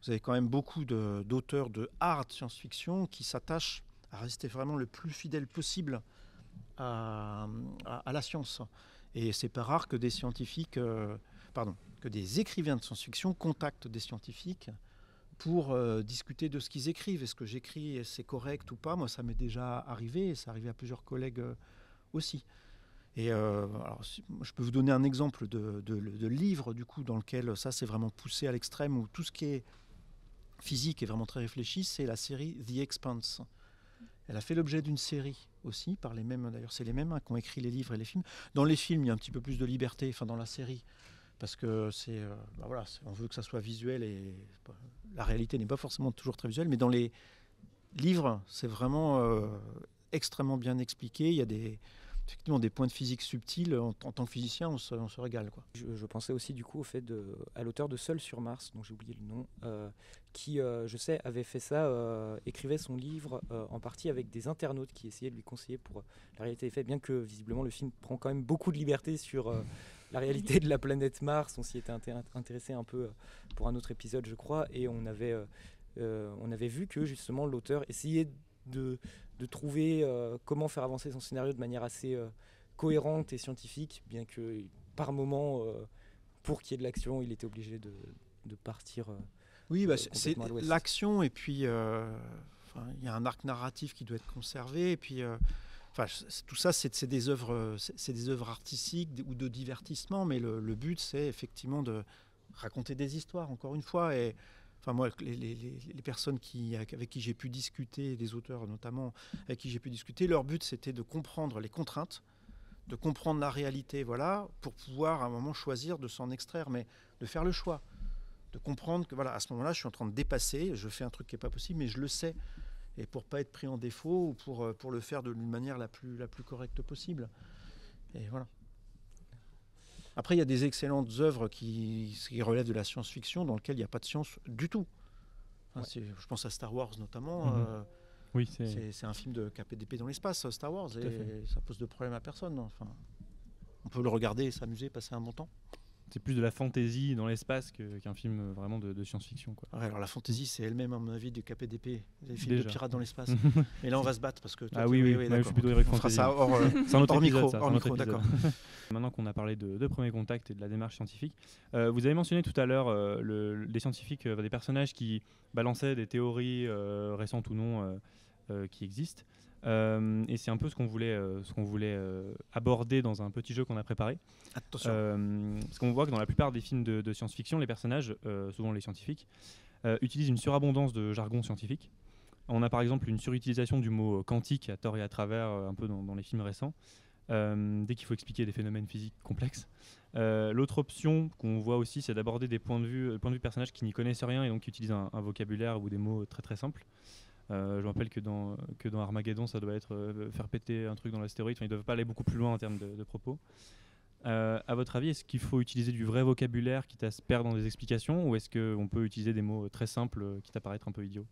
Vous avez quand même beaucoup d'auteurs de hard science-fiction qui s'attachent à rester vraiment le plus fidèle possible à la science. Et c'est pas rare que des scientifiques, que des écrivains de science-fiction contactent des scientifiques pour discuter de ce qu'ils écrivent. Est-ce que j'écris, c'est correct ou pas? Moi, ça m'est déjà arrivé, et ça arrivé à plusieurs collègues aussi. Et alors, je peux vous donner un exemple de livre, du coup, dans lequel ça, c'est vraiment poussé à l'extrême, où tout ce qui est physique est vraiment très réfléchi, c'est la série The Expanse. Elle a fait l'objet d'une série aussi, par les mêmes, d'ailleurs, c'est les mêmes qui ont écrit les livres et les films. Dans les films, il y a un petit peu plus de liberté, enfin dans la série, parce que on veut que ça soit visuel, et la réalité n'est pas forcément toujours très visuelle, mais dans les livres, c'est vraiment extrêmement bien expliqué. Il y a effectivement des points de physique subtils. En tant que physicien, on se régale, quoi. Je pensais aussi du coup à l'auteur de Seul sur Mars, dont j'ai oublié le nom, qui, je sais, avait fait ça, écrivait son livre en partie avec des internautes qui essayaient de lui conseiller pour la réalité des faits, bien que visiblement le film prend quand même beaucoup de liberté sur la réalité de la planète Mars. On s'y était intéressé un peu pour un autre épisode, je crois, et on avait vu que justement l'auteur essayait de trouver comment faire avancer son scénario de manière assez cohérente et scientifique, bien que par moment, pour qu'il y ait de l'action, il était obligé de partir oui, c'est à l'ouest. l'action, et puis il y a un arc narratif qui doit être conservé, et puis tout ça, c'est des œuvres artistiques ou de divertissement, mais le but, c'est effectivement de raconter des histoires, encore une fois. Et moi, les personnes avec qui j'ai pu discuter, des auteurs notamment, avec qui j'ai pu discuter, leur but, c'était de comprendre les contraintes, de comprendre la réalité, voilà, pour pouvoir à un moment choisir de s'en extraire, mais de faire le choix, de comprendre que voilà, à ce moment-là, je suis en train de dépasser, je fais un truc qui n'est pas possible, mais je le sais, et pour pas être pris en défaut, ou pour le faire d'une manière la plus correcte possible. Et voilà. Après, il y a des excellentes œuvres qui relèvent de la science-fiction, dans lesquelles il n'y a pas de science du tout. Enfin, je pense à Star Wars notamment. Oui, c'est un film de KPDP dans l'espace, Star Wars, et ça pose de problème à personne. Enfin, on peut le regarder, s'amuser, passer un bon temps. c'est plus de la fantaisie dans l'espace qu'un film vraiment de science-fiction, quoi. Ouais, alors la fantaisie, c'est elle-même, à mon avis, du KPDP, les films Déjà. de pirates dans l'espace. Et là, on va se battre parce que. Toi, Ah oui, d'accord. je suis plutôt Heroic On fera Fantasy. ça hors, C'est un autre hors épisode, micro, ça, hors c'est un autre micro, épisode. d'accord. Maintenant qu'on a parlé de Premier Contact et de la démarche scientifique, vous avez mentionné tout à l'heure des scientifiques, des personnages qui balançaient des théories récentes ou non qui existent. Et c'est un peu ce qu'on voulait aborder dans un petit jeu qu'on a préparé. Attention. Parce qu'on voit que dans la plupart des films de science-fiction, les personnages, souvent les scientifiques, utilisent une surabondance de jargon scientifique. On a par exemple une surutilisation du mot quantique à tort et à travers, un peu dans les films récents, dès qu'il faut expliquer des phénomènes physiques complexes. L'autre option qu'on voit aussi, c'est d'aborder des points de vue de personnages qui n'y connaissent rien et donc qui utilisent un vocabulaire ou des mots très très simples. Je me rappelle que dans Armageddon, ça doit être faire péter un truc dans l'astéroïde. Enfin, ils ne doivent pas aller beaucoup plus loin en termes de propos. À votre avis, est-ce qu'il faut utiliser du vrai vocabulaire quitte à se perdre dans des explications, ou est-ce qu'on peut utiliser des mots très simples quitte à paraître un peu idiots?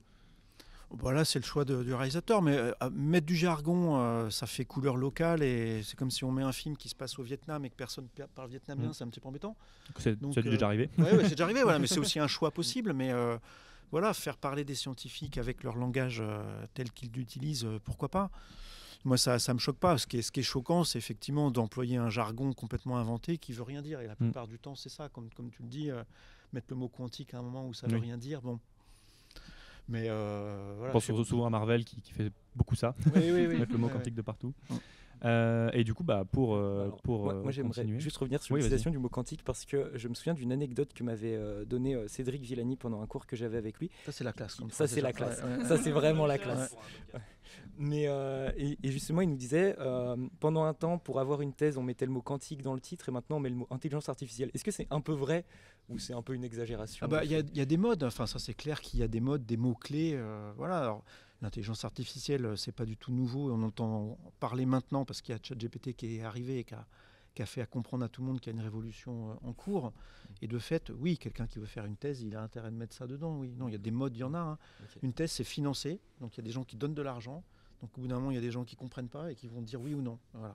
Là, c'est le choix du réalisateur, mais mettre du jargon, ça fait couleur locale, et c'est comme si on met un film qui se passe au Vietnam et que personne parle vietnamien, c'est un petit peu embêtant. C'est déjà arrivé. Oui, c'est déjà arrivé, voilà, mais c'est aussi un choix possible. Mais voilà, faire parler des scientifiques avec leur langage tel qu'ils l'utilisent, pourquoi pas? Moi, ça me choque pas. Ce qui est choquant, c'est effectivement d'employer un jargon complètement inventé qui veut rien dire. Et la plupart du temps, c'est ça, comme tu le dis, mettre le mot quantique à un moment où ça veut rien dire. Bon. Mais voilà, je pense souvent à Marvel qui fait beaucoup ça, mettre le mot quantique de partout. Et du coup, pour moi j'aimerais juste revenir sur l'utilisation du mot quantique, parce que je me souviens d'une anecdote que m'avait donnée Cédric Villani pendant un cours que j'avais avec lui. Ça, c'est la classe. Ça, c'est la classe. Ça, c'est vraiment la classe. Mais et justement, il nous disait, pendant un temps, pour avoir une thèse, on mettait le mot quantique dans le titre, et maintenant on met le mot intelligence artificielle. Est-ce que c'est un peu vrai, ou c'est un peu une exagération? Il y a des modes. Enfin, ça c'est clair qu'il y a des modes, des mots clés. Voilà. Alors, l'intelligence artificielle, c'est pas du tout nouveau. On entend parler maintenant parce qu'il y a ChatGPT qui est arrivé et qui a fait à comprendre à tout le monde qu'il y a une révolution en cours. Et de fait, oui, quelqu'un qui veut faire une thèse, il a intérêt de mettre ça dedans. Oui, non, il y a des modes, il y en a. Hein. Okay. Une thèse, c'est financé. Donc il y a des gens qui donnent de l'argent. Donc au bout d'un moment, il y a des gens qui comprennent pas et qui vont dire oui ou non. Voilà.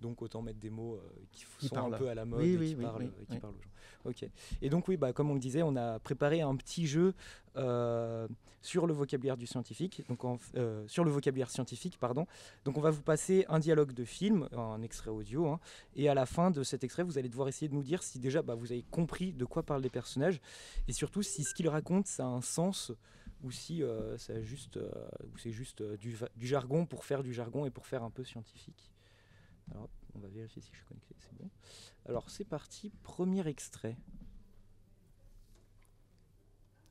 Donc autant mettre des mots qui sont un peu à la mode et qui parlent aux gens. Ok. Et donc oui, comme on le disait, on a préparé un petit jeu sur le vocabulaire scientifique. Donc sur le vocabulaire scientifique, pardon. Donc on va vous passer un dialogue de film, un extrait audio, hein, et à la fin de cet extrait, vous allez devoir essayer de nous dire si déjà vous avez compris de quoi parlent les personnages, et surtout si ce qu'ils racontent ça a un sens, ou si c'est juste du jargon pour faire du jargon et pour faire un peu scientifique. Alors, on va vérifier si je suis connecté, c'est bon. Alors, c'est parti, premier extrait.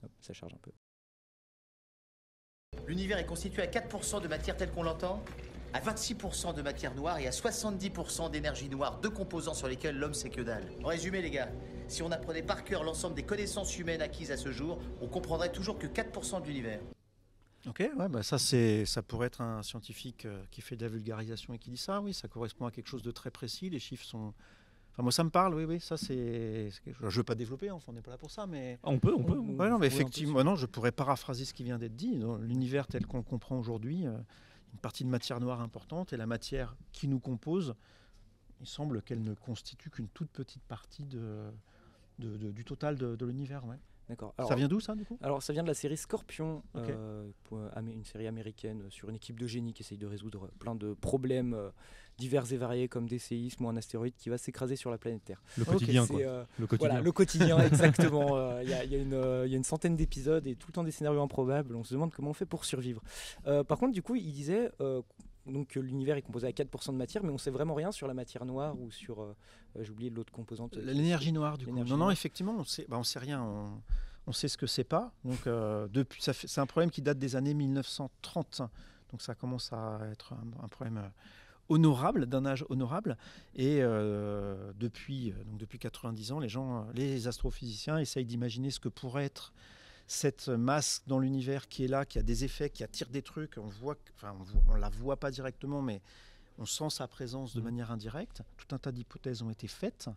Hop, ça charge un peu. L'univers est constitué à 4% de matière telle qu'on l'entend, à 26% de matière noire et à 70% d'énergie noire, deux composants sur lesquels l'homme sait que dalle. En résumé, les gars, si on apprenait par cœur l'ensemble des connaissances humaines acquises à ce jour, on comprendrait toujours que 4% de l'univers. Ok, ouais, ça pourrait être un scientifique qui fait de la vulgarisation et qui dit ça, oui, ça correspond à quelque chose de très précis, les chiffres sont... Enfin, moi ça me parle, oui, ça c'est quelque chose... Je ne veux pas développer, enfin, on n'est pas là pour ça, mais... On peut. Ouais, non, mais effectivement, non, je pourrais paraphraser ce qui vient d'être dit. Dans l'univers tel qu'on le comprend aujourd'hui, une partie de matière noire importante, et la matière qui nous compose, il semble qu'elle ne constitue qu'une toute petite partie du total de l'univers, ouais. D'accord. Ça vient d'où ça du coup? Alors ça vient de la série Scorpion, okay. Une série américaine sur une équipe de génies qui essaye de résoudre plein de problèmes divers et variés, comme des séismes ou un astéroïde qui va s'écraser sur la planète Terre. Le quotidien, quoi. Le quotidien. Voilà, le quotidien, exactement. Il y a une centaine d'épisodes et tout le temps des scénarios improbables. On se demande comment on fait pour survivre. Par contre, du coup, il disait... donc l'univers est composé à 4% de matière, mais on sait vraiment rien sur la matière noire ou sur, j'ai oublié l'autre composante. L'énergie noire, du coup. Non, effectivement, on sait rien. On sait ce que c'est pas. Donc c'est un problème qui date des années 1930. Donc ça commence à être un problème honorable, d'un âge honorable. Et depuis 90 ans, les astrophysiciens essayent d'imaginer ce que pourrait être cette masse dans l'univers qui est là, qui a des effets, qui attire des trucs. On la voit pas directement, mais on sent sa présence de manière indirecte. Tout un tas d'hypothèses ont été faites.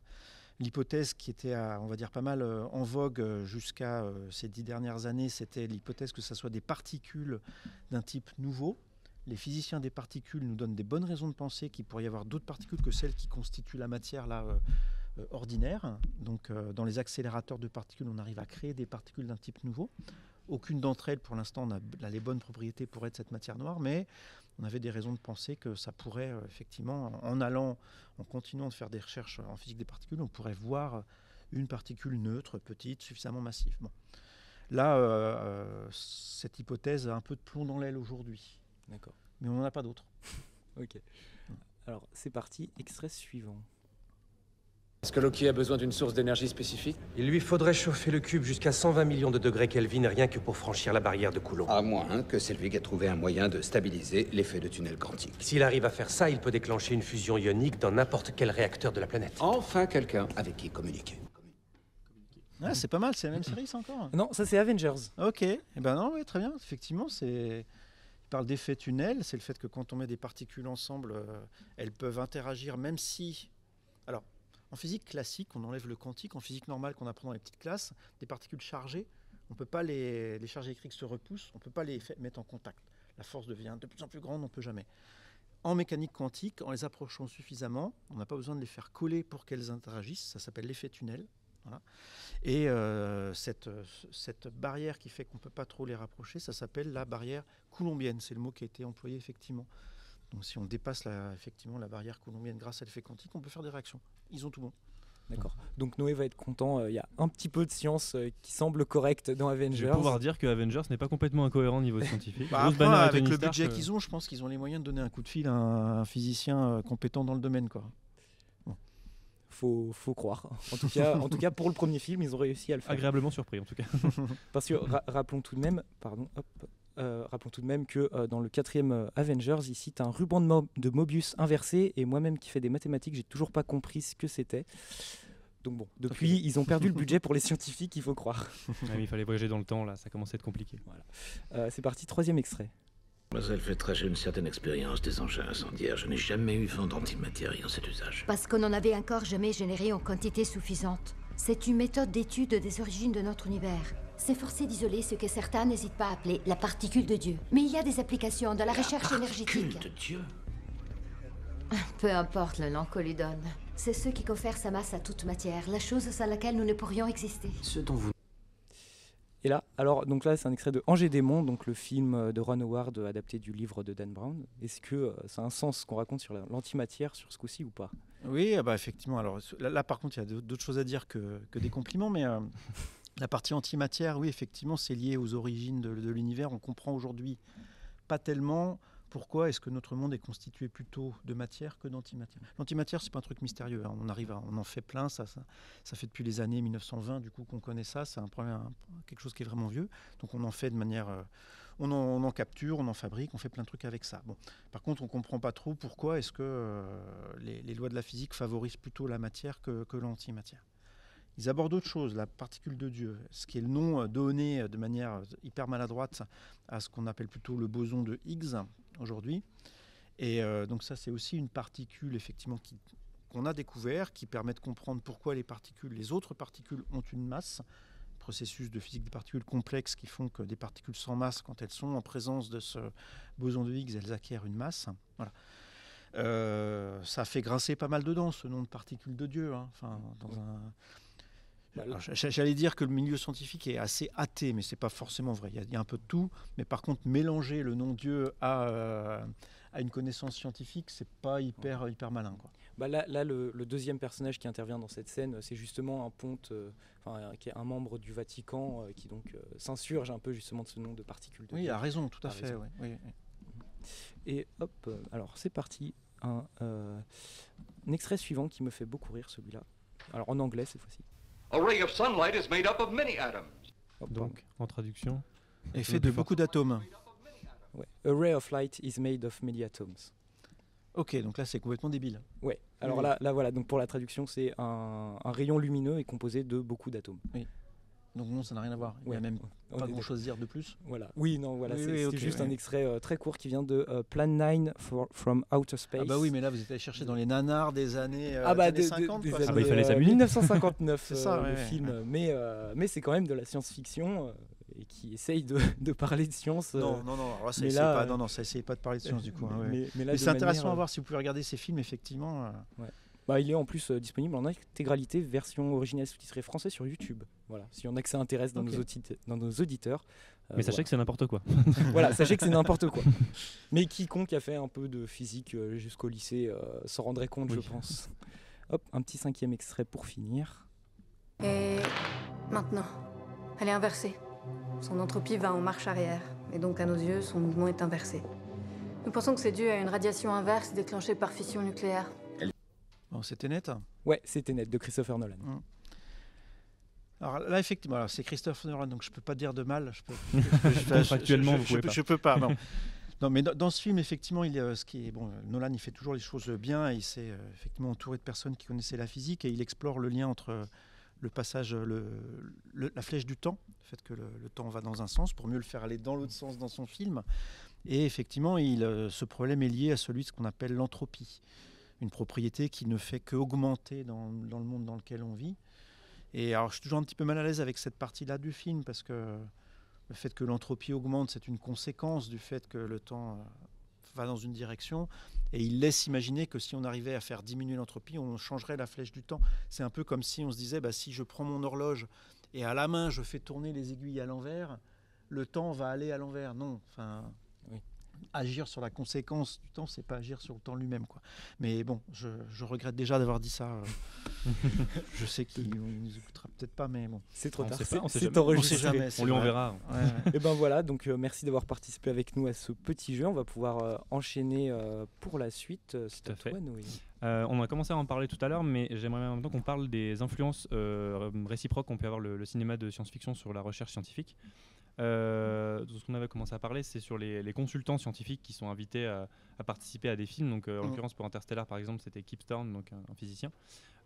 L'hypothèse qui était, on va dire, pas mal en vogue jusqu'à ces 10 dernières années, c'était l'hypothèse que ce soit des particules d'un type nouveau. Les physiciens des particules nous donnent des bonnes raisons de penser qu'il pourrait y avoir d'autres particules que celles qui constituent la matière là, ordinaires. Donc dans les accélérateurs de particules, on arrive à créer des particules d'un type nouveau. Aucune d'entre elles, pour l'instant, n'a les bonnes propriétés pour être cette matière noire, mais on avait des raisons de penser que ça pourrait, effectivement, en continuant de faire des recherches en physique des particules, on pourrait voir une particule neutre, petite, suffisamment massive. Bon. Là, cette hypothèse a un peu de plomb dans l'aile aujourd'hui. D'accord. Mais on n'en a pas d'autres. Ok. Alors, c'est parti, extrait suivant. Est-ce que Loki a besoin d'une source d'énergie spécifique? Il lui faudrait chauffer le cube jusqu'à 120 millions de degrés Kelvin rien que pour franchir la barrière de Coulomb. À moins que c'est lui qui a trouvé un moyen de stabiliser l'effet de tunnel quantique. S'il arrive à faire ça, il peut déclencher une fusion ionique dans n'importe quel réacteur de la planète. Enfin quelqu'un avec qui communiquer. Ah, c'est pas mal, c'est la même série, ça encore? Non, ça c'est Avengers. Ok, eh ben non, ouais, très bien. Effectivement, il parle d'effet tunnel, c'est le fait que quand on met des particules ensemble, elles peuvent interagir, même si... Alors, en physique classique, on enlève le quantique. En physique normale qu'on apprend dans les petites classes, des particules chargées, on ne peut pas les charges électriques se repoussent, on ne peut pas les mettre en contact. La force devient de plus en plus grande, on ne peut jamais. En mécanique quantique, en les approchant suffisamment, on n'a pas besoin de les faire coller pour qu'elles interagissent. Ça s'appelle l'effet tunnel. Voilà. Et cette barrière qui fait qu'on ne peut pas trop les rapprocher, ça s'appelle la barrière coulombienne. C'est le mot qui a été employé effectivement. Donc si on dépasse effectivement la barrière coulombienne grâce à l'effet quantique, on peut faire des réactions. Ils ont tout bon. D'accord. Donc Noé va être content. Il y a un petit peu de science qui semble correcte dans Avengers. Je vais pouvoir dire que Avengers n'est pas complètement incohérent au niveau scientifique. Après, avec le budget qu'ils ont, je pense qu'ils ont les moyens de donner un coup de fil à un physicien compétent dans le domaine, quoi. Faut croire. En tout cas, pour le premier film, ils ont réussi à le faire. Agréablement surpris, en tout cas. Parce que rappelons tout de même, que dans le 4e Avengers, il cite un ruban de Mobius inversé, et moi-même qui fais des mathématiques, j'ai toujours pas compris ce que c'était. Donc bon, depuis, ils ont perdu le budget pour les scientifiques, il faut croire. Ah oui, il fallait voyager dans le temps, là, ça commençait à être compliqué. Voilà. C'est parti, 3e extrait. Mademoiselle Fetra, j'ai une certaine expérience des engins incendiaires. Je n'ai jamais eu vent d'antimatériaux en cet usage. Parce qu'on n'en avait encore jamais généré en quantité suffisante. C'est une méthode d'étude des origines de notre univers. S'efforcer d'isoler ce que certains n'hésitent pas à appeler la particule de Dieu. Mais il y a des applications dans la recherche énergétique. De Dieu. Peu importe le nom qu'on lui donne. C'est ce qui confère sa masse à toute matière, la chose sans laquelle nous ne pourrions exister. Ce dont vous... Et là, donc là, c'est un extrait de Angers Démon, donc le film de Ron Howard adapté du livre de Dan Brown. Est-ce que ça a un sens ce qu'on raconte sur l'antimatière sur ce coup-ci ou pas? Oui, bah effectivement. Alors là, par contre, il y a d'autres choses à dire que des compliments, mais la partie antimatière, oui, effectivement, c'est lié aux origines de l'univers. On comprend aujourd'hui pas tellement pourquoi est-ce que notre monde est constitué plutôt de matière que d'antimatière. L'antimatière, c'est pas un truc mystérieux, hein. On en fait plein, ça fait depuis les années 1920 du coup qu'on connaît ça. C'est quelque chose qui est vraiment vieux. Donc on en fait de manière, on en capture, on en fabrique, on fait plein de trucs avec ça. Bon, par contre, on comprend pas trop pourquoi est-ce que les lois de la physique favorisent plutôt la matière que l'antimatière. Ils abordent autre chose, la particule de Dieu, ce qui est le nom donné de manière hyper maladroite à ce qu'on appelle plutôt le boson de Higgs aujourd'hui. Et donc ça, c'est aussi une particule effectivement qu'on a découvert, qui permet de comprendre pourquoi les autres particules ont une masse. Processus de physique des particules complexes qui font que des particules sans masse, quand elles sont en présence de ce boson de Higgs, elles acquièrent une masse. Voilà. Ça fait grincer pas mal de dents, ce nom de particule de Dieu. Hein. Enfin, j'allais dire que le milieu scientifique est assez athée, mais c'est pas forcément vrai. Il y a un peu de tout, mais par contre, mélanger le nom Dieu à une connaissance scientifique, c'est pas hyper malin, quoi. Bah là, le deuxième personnage qui intervient dans cette scène, c'est justement un ponte, qui est un membre du Vatican, qui donc s'insurge un peu justement de ce nom de particule de Dieu. Oui, il a raison, tout à fait. Oui. Et hop, alors c'est parti. Un extrait suivant qui me fait beaucoup rire, celui-là. Alors en anglais cette fois-ci. A ray of sunlight is made up of many atoms. Donc, en traduction, est fait de beaucoup d'atomes. Ouais. A ray of light is made of many atoms. Ok, donc là c'est complètement débile. Ouais. Alors oui. là voilà. Donc pour la traduction, c'est un rayon lumineux est composé de beaucoup d'atomes. Oui. Donc non, ça n'a rien à voir. Il n'y a même pas grand-chose à dire de plus. Voilà. Oui, non, voilà. Oui, c'est juste un extrait très court qui vient de Plan 9 from Outer Space. Ah bah oui, mais là vous êtes allé chercher dans les nanars des années, années 50. Des quoi. années, il fallait s'amuser. 1959, c'est ça, le film. Mais c'est quand même de la science-fiction et qui essaye de parler de science. Non. Alors ça essayez pas de parler de science du coup. Hein, ouais. Mais c'est intéressant à voir si vous pouvez regarder ces films effectivement. Ouais. Il est en plus disponible en intégralité, version originale sous-titrée français sur YouTube. Voilà, s'il y en a que ça intéresse dans nos auditeurs. Mais sachez que c'est n'importe quoi. Voilà, sachez que c'est n'importe quoi. Mais quiconque a fait un peu de physique jusqu'au lycée s'en rendrait compte, je pense. Hop, un petit 5e extrait pour finir. Et maintenant, elle est inversée. Son entropie va en marche arrière. Et donc, à nos yeux, son mouvement est inversé. Nous pensons que c'est dû à une radiation inverse déclenchée par fission nucléaire. Bon, c'était net. Ouais, c'était net, de Christopher Nolan. Alors là, effectivement, c'est Christopher Nolan, donc je peux pas dire de mal. Contractuellement, je peux pas. Non. Non, mais dans ce film, effectivement, Nolan, il fait toujours les choses bien et il s'est effectivement entouré de personnes qui connaissaient la physique et il explore le lien entre le passage, la flèche du temps, le fait que le temps va dans un sens pour mieux le faire aller dans l'autre sens dans son film. Et effectivement, ce problème est lié à celui de ce qu'on appelle l'entropie, une propriété qui ne fait qu'augmenter dans le monde dans lequel on vit. Et alors, je suis toujours un petit peu mal à l'aise avec cette partie-là du film parce que le fait que l'entropie augmente, c'est une conséquence du fait que le temps va dans une direction. Et il laisse imaginer que si on arrivait à faire diminuer l'entropie, on changerait la flèche du temps. C'est un peu comme si on se disait, si je prends mon horloge et à la main, je fais tourner les aiguilles à l'envers, le temps va aller à l'envers. Non, agir sur la conséquence du temps, c'est pas agir sur le temps lui-même, quoi. Mais bon, je regrette déjà d'avoir dit ça. Je sais qu'il nous écoutera peut-être pas, mais bon. C'est trop tard. C'est enregistré. On lui enverra. Et ben voilà, donc merci d'avoir participé avec nous à ce petit jeu. On va pouvoir enchaîner pour la suite. C'est à toi, Noémie. On a commencé à en parler tout à l'heure, mais j'aimerais en même temps qu'on parle des influences réciproques qu'ont pu avoir le cinéma de science-fiction sur la recherche scientifique. Ce qu'on avait commencé à parler, c'est sur les consultants scientifiques qui sont invités à participer à des films. Donc, en l'occurrence, pour Interstellar, par exemple, c'était Kip Thorne, donc un physicien.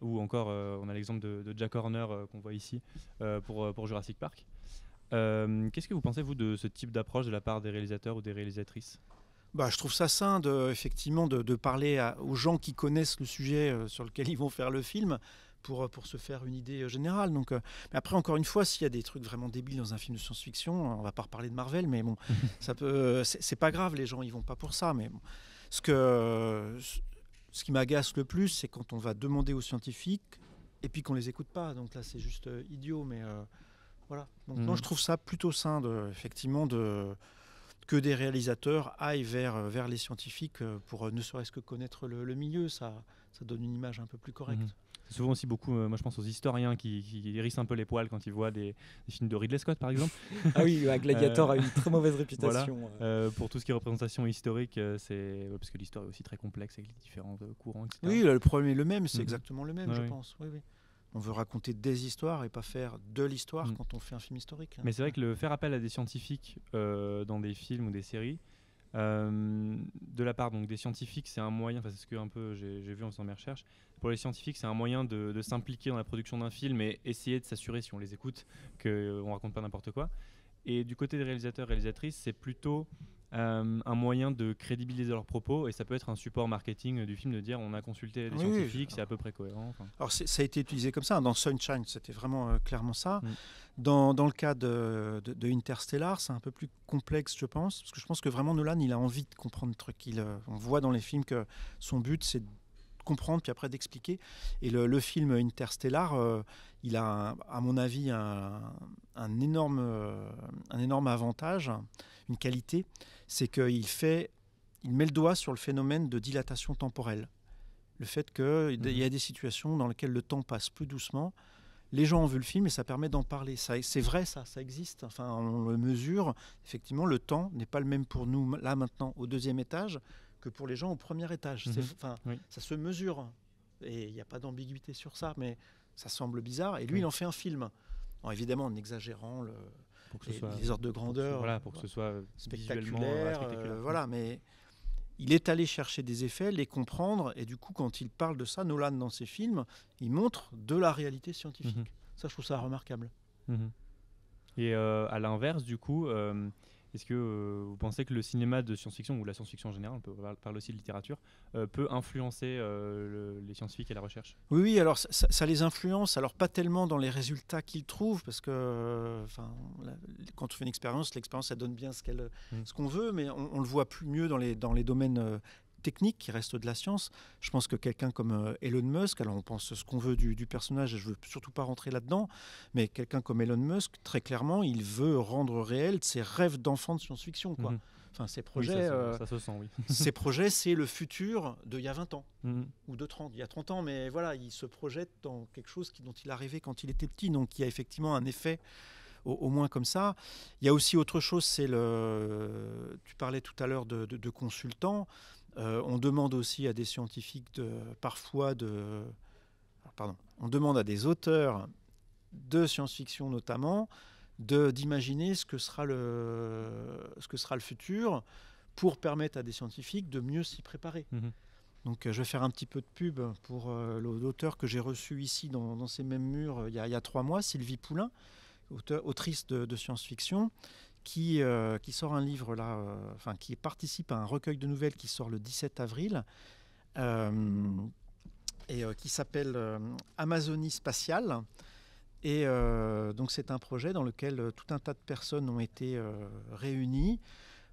Ou encore, on a l'exemple de Jack Horner qu'on voit ici pour Jurassic Park. Qu'est-ce que vous pensez, vous, de ce type d'approche de la part des réalisateurs ou des réalisatrices ? Je trouve ça sain effectivement de parler aux gens qui connaissent le sujet sur lequel ils vont faire le film pour se faire une idée générale. Donc, mais après, encore une fois, s'il y a des trucs vraiment débiles dans un film de science-fiction, on va pas reparler de Marvel, mais bon, c'est pas grave, les gens ils vont pas pour ça. Mais bon, ce qui m'agace le plus, c'est quand on va demander aux scientifiques et puis qu'on les écoute pas. Donc là, c'est juste idiot, mais voilà. Donc non, je trouve ça plutôt sain effectivement que des réalisateurs aillent vers les scientifiques pour ne serait-ce que connaître le milieu. Ça donne une image un peu plus correcte. C'est souvent aussi beaucoup, moi je pense aux historiens qui hérissent un peu les poils quand ils voient des films de Ridley Scott, par exemple. Ah oui, Gladiator a une très mauvaise réputation. Voilà. Pour tout ce qui est représentation historique, parce que l'histoire est aussi très complexe avec les différents courants, etc. Oui, le problème est le même, c'est exactement le même, je pense. Oui. On veut raconter des histoires et pas faire de l'histoire quand on fait un film historique. Mais c'est vrai que le faire appel à des scientifiques dans des films ou des séries, de la part donc des scientifiques, c'est un moyen, c'est ce que un peu j'ai vu en faisant mes recherches. Pour les scientifiques, c'est un moyen de s'impliquer dans la production d'un film et essayer de s'assurer, si on les écoute, qu'on raconte pas n'importe quoi. Et du côté des réalisateurs, réalisatrices, c'est plutôt un moyen de crédibiliser leurs propos et ça peut être un support marketing du film de dire on a consulté des scientifiques, c'est à peu près cohérent. Alors ça a été utilisé comme ça, dans Sunshine, c'était vraiment clairement ça. Dans le cas de Interstellar, c'est un peu plus complexe, je pense, parce que je pense que vraiment Nolan, il a envie de comprendre le truc. On voit dans les films que son but, c'est de comprendre, puis après d'expliquer. Et le film Interstellar, il a, à mon avis, un énorme avantage, une qualité, c'est qu'il met le doigt sur le phénomène de dilatation temporelle. Le fait qu'il y a des situations dans lesquelles le temps passe plus doucement. Les gens ont vu le film et ça permet d'en parler. C'est vrai, ça existe. Enfin, on le mesure. Effectivement, le temps n'est pas le même pour nous, là, maintenant, au 2e étage, que pour les gens au 1er étage. Ça se mesure. Et il n'y a pas d'ambiguïté sur ça, mais ça semble bizarre. Et lui, il en fait un film. Alors, évidemment, en exagérant les ordres de grandeur. Pour que ce soit spectaculaire. Voilà, mais il est allé chercher des effets, les comprendre, et du coup, quand il parle de ça, Nolan, dans ses films, il montre de la réalité scientifique. Ça, je trouve ça remarquable. Et à l'inverse, du coup, est-ce que vous pensez que le cinéma de science-fiction, ou la science-fiction en général, on peut parler aussi de littérature, peut influencer les scientifiques et la recherche ? Oui, alors ça les influence, alors pas tellement dans les résultats qu'ils trouvent, parce que quand on fait une expérience, l'expérience, elle donne bien ce qu'on veut, mais on le voit plus mieux dans les domaines technique qui reste de la science. Je pense que quelqu'un comme Elon Musk, alors on pense ce qu'on veut du personnage, et je ne veux surtout pas rentrer là-dedans, mais quelqu'un comme Elon Musk, très clairement, il veut rendre réel ses rêves d'enfant de science-fiction, quoi. Enfin, ses projets, ça se sent, oui. Ses projets, c'est le futur d'il y a 20 ans, ou de 30, il y a 30 ans, mais voilà, il se projette dans quelque chose dont il a rêvé quand il était petit, donc il y a effectivement un effet au moins comme ça. Il y a aussi autre chose, tu parlais tout à l'heure de consultants, on demande aussi à des scientifiques on demande à des auteurs de science-fiction notamment, d'imaginer ce que sera le futur pour permettre à des scientifiques de mieux s'y préparer. Donc je vais faire un petit peu de pub pour l'auteur que j'ai reçu ici dans ces mêmes murs il y a 3 mois, Sylvie Poulain, autrice de science-fiction, qui sort un livre là, qui participe à un recueil de nouvelles qui sort le 17 avril et qui s'appelle Amazonie spatiale. Et donc c'est un projet dans lequel tout un tas de personnes ont été réunies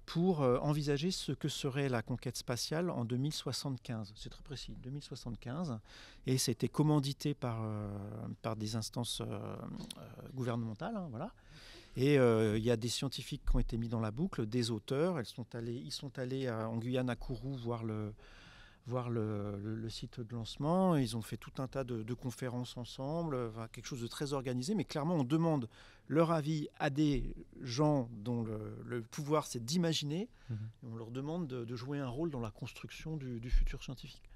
pour envisager ce que serait la conquête spatiale en 2075. C'est très précis, 2075. Et c'était commandité par des instances gouvernementales, voilà. Et il y a des scientifiques qui ont été mis dans la boucle, des auteurs. Ils sont allés en Guyane, à Kourou, voir le site de lancement. Ils ont fait tout un tas de conférences ensemble, quelque chose de très organisé, mais clairement on demande leur avis à des gens dont le pouvoir c'est d'imaginer, et on leur demande de jouer un rôle dans la construction du futur scientifique.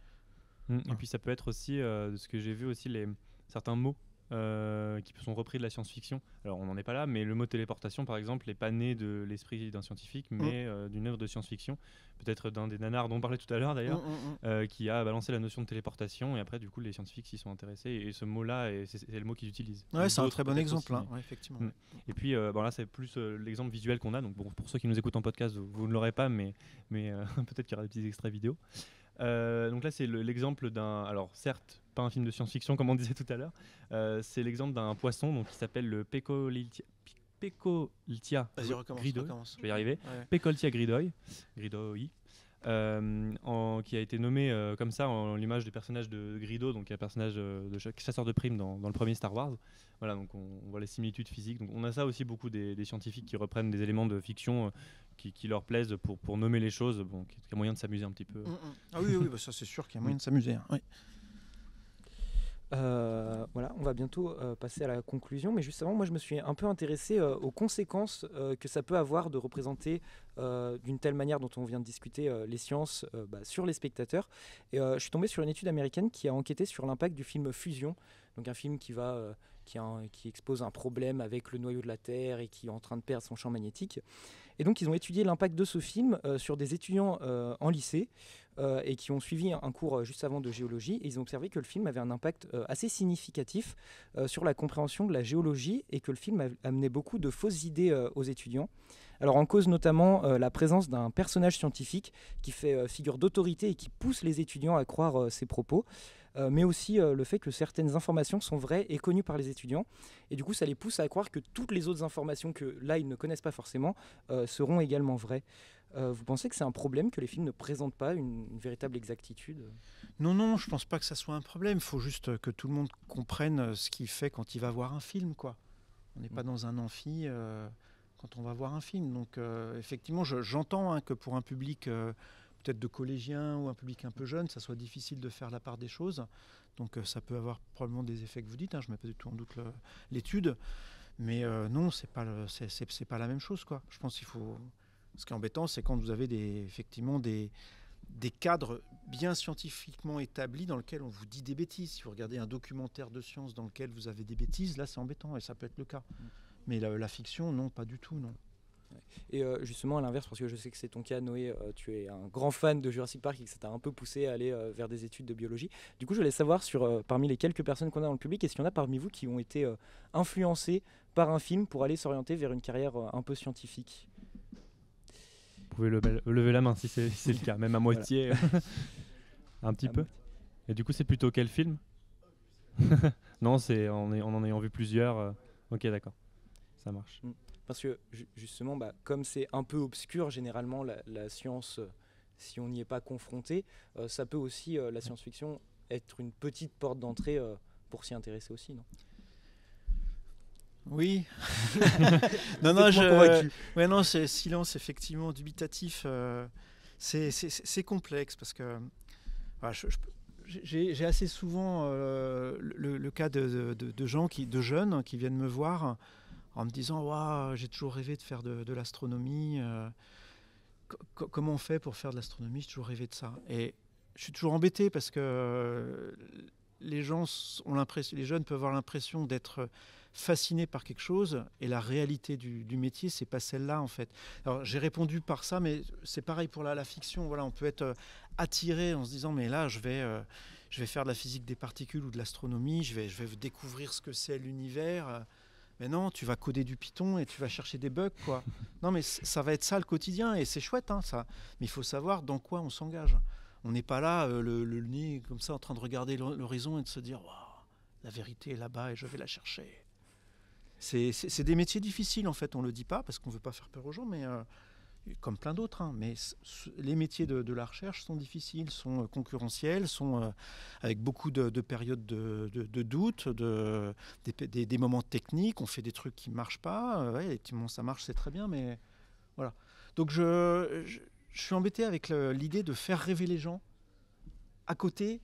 Et puis ça peut être aussi, de ce que j'ai vu aussi, certains mots qui sont repris de la science-fiction. Alors on n'en est pas là, mais le mot téléportation par exemple n'est pas né de l'esprit d'un scientifique, mais d'une œuvre de science-fiction, peut-être d'un des nanars dont on parlait tout à l'heure d'ailleurs, qui a balancé la notion de téléportation, et après du coup les scientifiques s'y sont intéressés, et ce mot-là, c'est le mot qu'ils utilisent. Ouais, c'est un très bon exemple, aussi, effectivement. Et puis là c'est plus l'exemple visuel qu'on a, donc bon, pour ceux qui nous écoutent en podcast, vous ne l'aurez pas, mais peut-être qu'il y aura des petits extraits vidéo. Donc là c'est l'exemple d'un, alors certes pas un film de science-fiction comme on disait tout à l'heure, c'est l'exemple d'un poisson donc, qui s'appelle le Pecoltia gridoy, je vais y arriver, Pecoltia gridoy, qui a été nommé comme ça en l'image du personnage de Grido, donc un personnage de chasseur de primes dans le premier Star Wars. Voilà, donc on voit les similitudes physiques. Donc on a ça aussi beaucoup des scientifiques qui reprennent des éléments de fiction qui leur plaisent pour nommer les choses, bon, qu'il y a moyen de s'amuser un petit peu. Ah oui, bah ça c'est sûr qu'il y a moyen de s'amuser. Hein. Oui. Voilà, on va bientôt passer à la conclusion, mais juste avant, moi je me suis un peu intéressé aux conséquences que ça peut avoir de représenter d'une telle manière dont on vient de discuter les sciences sur les spectateurs. Et je suis tombé sur une étude américaine qui a enquêté sur l'impact du film Fusion, donc un film qui expose un problème avec le noyau de la Terre et qui est en train de perdre son champ magnétique. Et donc ils ont étudié l'impact de ce film sur des étudiants en lycée et qui ont suivi un cours juste avant de géologie, et ils ont observé que le film avait un impact assez significatif sur la compréhension de la géologie, et que le film amenait beaucoup de fausses idées aux étudiants. Alors en cause notamment la présence d'un personnage scientifique qui fait figure d'autorité et qui pousse les étudiants à croire ses propos, mais aussi le fait que certaines informations sont vraies et connues par les étudiants, et du coup ça les pousse à croire que toutes les autres informations que là ils ne connaissent pas forcément seront également vraies. Vous pensez que c'est un problème que les films ne présentent pas une véritable exactitude ? Non, je pense pas que ça soit un problème. Il faut juste que tout le monde comprenne ce qu'il fait quand il va voir un film, quoi. On n'est pas dans un amphi quand on va voir un film. Donc effectivement, j'entends que pour un public peut-être de collégiens ou un public un peu jeune, ça soit difficile de faire la part des choses. Donc ça peut avoir probablement des effets que vous dites. Je ne mets pas du tout en doute l'étude. Mais non, c'est pas la même chose, quoi. Je pense qu'il faut... Ce qui est embêtant, c'est quand vous avez effectivement des cadres bien scientifiquement établis dans lesquels on vous dit des bêtises. Si vous regardez un documentaire de science dans lequel vous avez des bêtises, là c'est embêtant, et ça peut être le cas. Mais la fiction, non, pas du tout, non. Et justement à l'inverse, parce que je sais que c'est ton cas, Noé, tu es un grand fan de Jurassic Park et que ça t'a un peu poussé à aller vers des études de biologie. Du coup je voulais savoir parmi les quelques personnes qu'on a dans le public, est-ce qu'il y en a parmi vous qui ont été influencés par un film pour aller s'orienter vers une carrière un peu scientifique ? Vous pouvez lever la main si c'est le cas, même à moitié. Un petit peu. Et du coup, c'est plutôt quel film ? Non, c'est en en ayant vu plusieurs. Ok, d'accord. Ça marche. Parce que justement, comme c'est un peu obscur, généralement, la science si on n'y est pas confronté, ça peut aussi, la science-fiction, être une petite porte d'entrée pour s'y intéresser aussi, non ? Oui. Non, c'est silence effectivement dubitatif. C'est complexe parce que j'ai assez souvent le cas de gens de jeunes qui viennent me voir en me disant waouh, j'ai toujours rêvé de faire de l'astronomie. Comment on fait pour faire de l'astronomie ? J'ai toujours rêvé de ça. Et je suis toujours embêté parce que les jeunes peuvent avoir l'impression d'être fascinés par quelque chose et la réalité du métier, c'est pas celle-là en fait. Alors j'ai répondu par ça, mais c'est pareil pour la fiction. Voilà, on peut être attiré en se disant mais là je vais faire de la physique des particules ou de l'astronomie, je vais découvrir ce que c'est l'univers. Mais non, tu vas coder du Python et tu vas chercher des bugs, quoi. Non, mais ça va être ça le quotidien et c'est chouette, hein, ça. Mais il faut savoir dans quoi on s'engage. On n'est pas là, le nez comme ça, en train de regarder l'horizon et de se dire waouh, la vérité est là-bas et je vais la chercher. C'est des métiers difficiles, en fait. On ne le dit pas parce qu'on ne veut pas faire peur aux gens, mais comme plein d'autres. Hein, mais les métiers de la recherche sont difficiles, sont concurrentiels, sont avec beaucoup de périodes de doute, des moments techniques. On fait des trucs qui ne marchent pas. Ouais, effectivement, ça marche, c'est très bien, mais voilà. Donc je suis embêté avec l'idée de faire rêver les gens à côté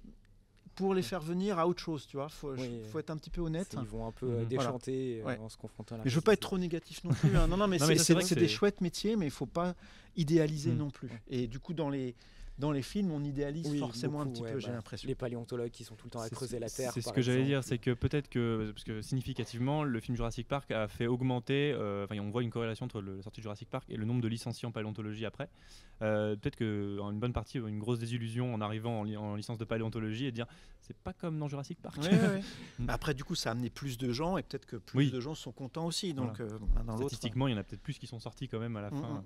pour les faire venir à autre chose, tu vois. Faut être un petit peu honnête. Ils vont un peu déchanter en se confrontant à la mais je veux pas être trop négatif non plus. Hein. Non, mais c'est des chouettes métiers, mais il faut pas idéaliser non plus. Et du coup, dans les films, on idéalise forcément un petit peu, j'ai l'impression. Les paléontologues qui sont tout le temps à creuser la Terre. C'est ce que j'allais dire, c'est que peut-être parce que significativement, le film Jurassic Park a fait augmenter, on voit une corrélation entre la sortie de Jurassic Park et le nombre de licenciés en paléontologie après. Peut-être qu'une bonne partie, une grosse désillusion en arrivant en licence de paléontologie et de dire c'est pas comme dans Jurassic Park. Après, du coup, ça a amené plus de gens et peut-être que plus de gens sont contents aussi. Donc, dans statistiquement, il y en a peut-être plus qui sont sortis quand même à la fin.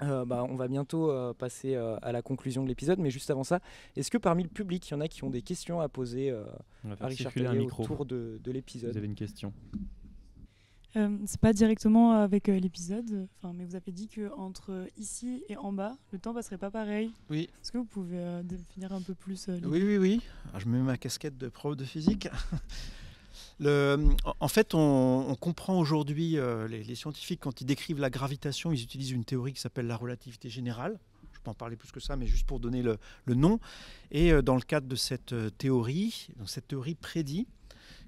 On va bientôt passer à la conclusion de l'épisode, mais juste avant ça, est-ce que parmi le public, il y en a qui ont des questions à poser à Richard Tellier autour de l'épisode ? Vous avez une question ? C'est pas directement avec l'épisode, mais vous avez dit qu'entre ici et en bas, le temps passerait pas pareil. Oui. Est-ce que vous pouvez définir un peu plus Oui. Alors, je mets ma casquette de prof de physique. En fait, on comprend aujourd'hui, les scientifiques, quand ils décrivent la gravitation, ils utilisent une théorie qui s'appelle la relativité générale. Je ne peux pas en parler plus que ça, mais juste pour donner le nom. Et dans le cadre de cette théorie prédit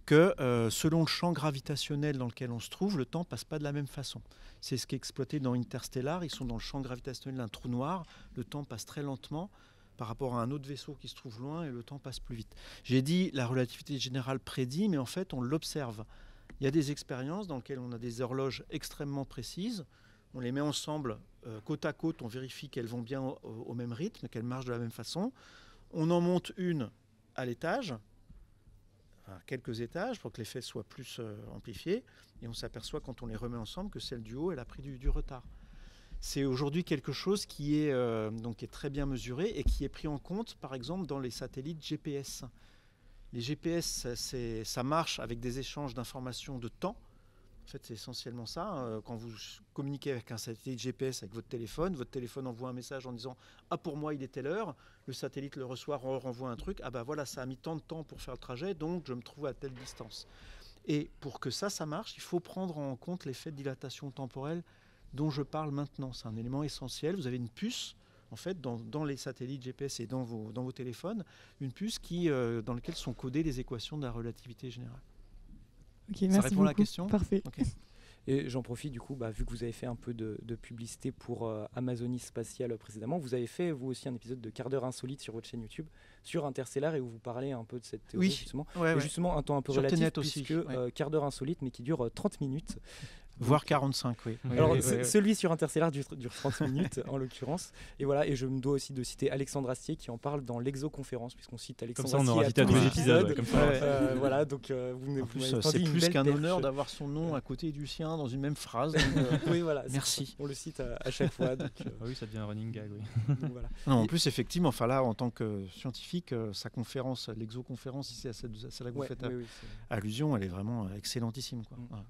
que selon le champ gravitationnel dans lequel on se trouve, le temps ne passe pas de la même façon. C'est ce qui est exploité dans Interstellar. Ils sont dans le champ gravitationnel d'un trou noir. Le temps passe très lentement par rapport à un autre vaisseau qui se trouve loin et le temps passe plus vite. J'ai dit la relativité générale prédit, mais en fait on l'observe. Il y a des expériences dans lesquelles on a des horloges extrêmement précises. On les met ensemble côte à côte, on vérifie qu'elles vont bien au même rythme, qu'elles marchent de la même façon. On en monte une à l'étage, à quelques étages, pour que l'effet soit plus amplifié. Et on s'aperçoit quand on les remet ensemble que celle du haut, elle a pris du retard. C'est aujourd'hui quelque chose qui est très bien mesuré et qui est pris en compte, par exemple, dans les satellites GPS. Les GPS, ça marche avec des échanges d'informations de temps. En fait, c'est essentiellement ça. Quand vous communiquez avec un satellite GPS avec votre téléphone envoie un message en disant « Ah, pour moi, il est telle heure ». Le satellite le reçoit, renvoie un truc. « Ah bah voilà, ça a mis tant de temps pour faire le trajet, donc je me trouve à telle distance ». Et pour que ça marche, il faut prendre en compte l'effet de dilatation temporelle dont je parle maintenant. C'est un élément essentiel. Vous avez une puce, en fait, dans les satellites GPS et dans vos téléphones, une puce dans laquelle sont codées les équations de la relativité générale. Okay, ça répond à la question ? Parfait. Okay. Et j'en profite du coup, vu que vous avez fait un peu de publicité pour Amazonie Spatiale précédemment, vous avez fait vous aussi un épisode de Quart d'heure insolite sur votre chaîne YouTube, sur Interstellar, et où vous parlez un peu de cette théorie justement. Et justement un temps un peu sur relatif, puisque Quart d'heure insolite, mais qui dure 30 minutes. Voire 45, oui. Alors, celui sur Interstellar dure 30 minutes, en l'occurrence. Et voilà, et je me dois aussi de citer Alexandre Astier, qui en parle dans l'Exoconférence, puisqu'on cite Alexandre Astier. Comme ça, on aura cité à tous les épisodes. Voilà, donc vous c'est plus qu'un honneur d'avoir son nom à côté du sien dans une même phrase. Donc, oui, voilà. Merci. On le cite à chaque fois. Donc, oui, ça devient un running gag, oui. Donc, voilà. Non, en plus, effectivement, là, en tant que scientifique, sa conférence, l'Exoconférence, ici, à celle là que vous faites allusion, elle est vraiment excellentissime, quoi. Voilà.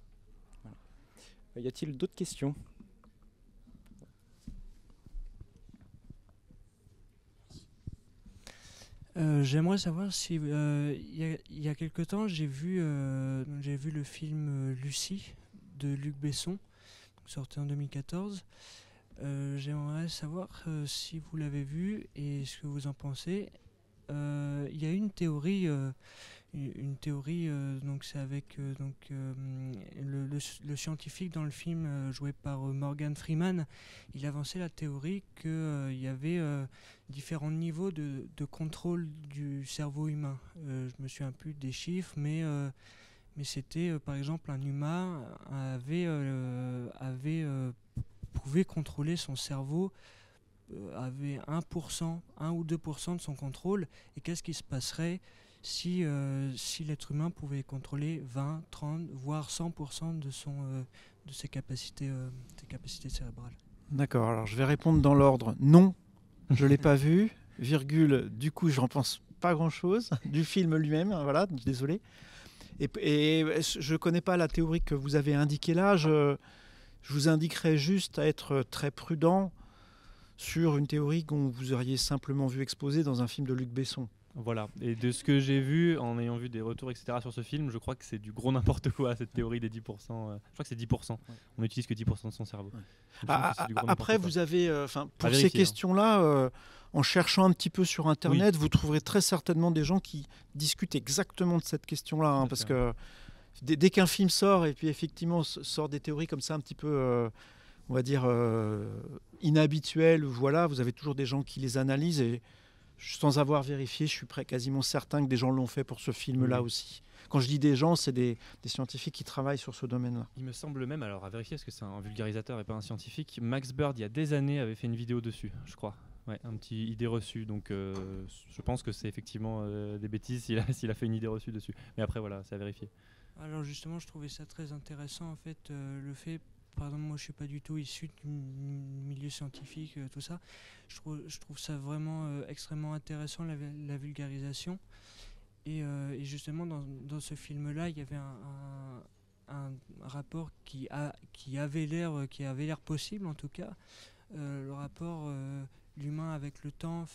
Y a-t-il d'autres questions ? J'aimerais savoir si il y a quelque temps j'ai vu le film Lucie de Luc Besson, sorti en 2014. J'aimerais savoir si vous l'avez vu et ce que vous en pensez. Il y a une théorie, donc c'est avec le scientifique dans le film joué par Morgan Freeman. Il avançait la théorie qu'il y avait différents niveaux de contrôle du cerveau humain. Je me souviens plus des chiffres, mais c'était par exemple un humain pouvait contrôler son cerveau, avait 1% ou 2% de son contrôle, et qu'est-ce qui se passerait si l'être humain pouvait contrôler 20, 30, voire 100% de ses capacités cérébrales. D'accord, alors je vais répondre dans l'ordre. Non, je ne l'ai pas vu, virgule, du coup j'en pense pas grand-chose du film lui-même, voilà, désolé. Et je ne connais pas la théorie que vous avez indiquée là, je vous indiquerai juste à être très prudent sur une théorie que vous auriez simplement vu exposée dans un film de Luc Besson. Voilà, et de ce que j'ai vu, en ayant vu des retours, etc. sur ce film, je crois que c'est du gros n'importe quoi, cette théorie des 10%. Je crois que c'est 10%. Ouais. On n'utilise que 10% de son cerveau. Ouais. Après, vous avez, pour ces questions-là, en cherchant un petit peu sur Internet, vous trouverez très certainement des gens qui discutent exactement de cette question-là. Hein, parce que dès qu'un film sort, et puis effectivement sort des théories comme ça un petit peu, on va dire, inhabituelles, voilà, vous avez toujours des gens qui les analysent et sans avoir vérifié, je suis quasiment certain que des gens l'ont fait pour ce film-là aussi. Quand je dis des gens, c'est des scientifiques qui travaillent sur ce domaine-là. Il me semble même, alors à vérifier, parce que c'est un vulgarisateur et pas un scientifique, Max Bird, il y a des années, avait fait une vidéo dessus, je crois. Ouais, un petit idée reçue. Donc je pense que c'est effectivement des bêtises s'il a fait une idée reçue dessus. Mais après, voilà, c'est à vérifier. Alors justement, je trouvais ça très intéressant, en fait, le fait... Par exemple, moi je ne suis pas du tout issu du milieu scientifique, tout ça. Je trouve ça vraiment extrêmement intéressant, la vulgarisation. Et justement, dans ce film-là, il y avait un rapport qui avait l'air possible, en tout cas. Le rapport l'humain avec le temps,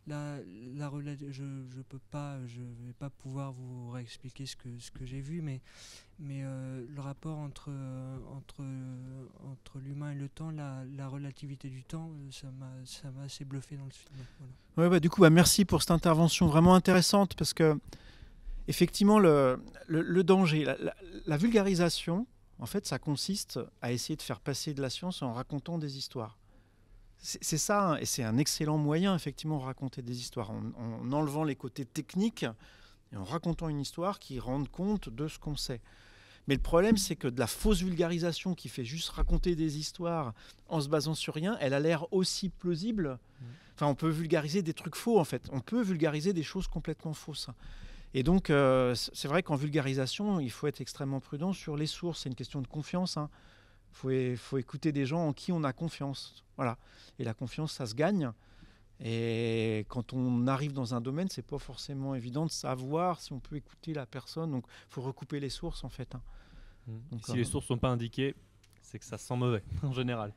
je vais pas pouvoir vous réexpliquer ce que j'ai vu, mais le rapport entre l'humain et le temps, la relativité du temps, ça m'a assez bluffé dans le film. Voilà. Ouais, du coup, merci pour cette intervention vraiment intéressante, parce que effectivement, le danger, la vulgarisation, en fait, ça consiste à essayer de faire passer de la science en racontant des histoires. C'est ça, hein, et c'est un excellent moyen, effectivement, de raconter des histoires, en enlevant les côtés techniques et en racontant une histoire qui rende compte de ce qu'on sait. Mais le problème, c'est que de la fausse vulgarisation qui fait juste raconter des histoires en se basant sur rien, elle a l'air aussi plausible. Enfin, on peut vulgariser des trucs faux, en fait. On peut vulgariser des choses complètement fausses. Et donc, c'est vrai qu'en vulgarisation, il faut être extrêmement prudent sur les sources. C'est une question de confiance, hein. Faut écouter des gens en qui on a confiance. Voilà. Et la confiance, ça se gagne. Et quand on arrive dans un domaine, c'est pas forcément évident de savoir si on peut écouter la personne. Donc, il faut recouper les sources, en fait. Hein. Donc, si les sources sont pas indiquées, c'est que ça sent mauvais, en général.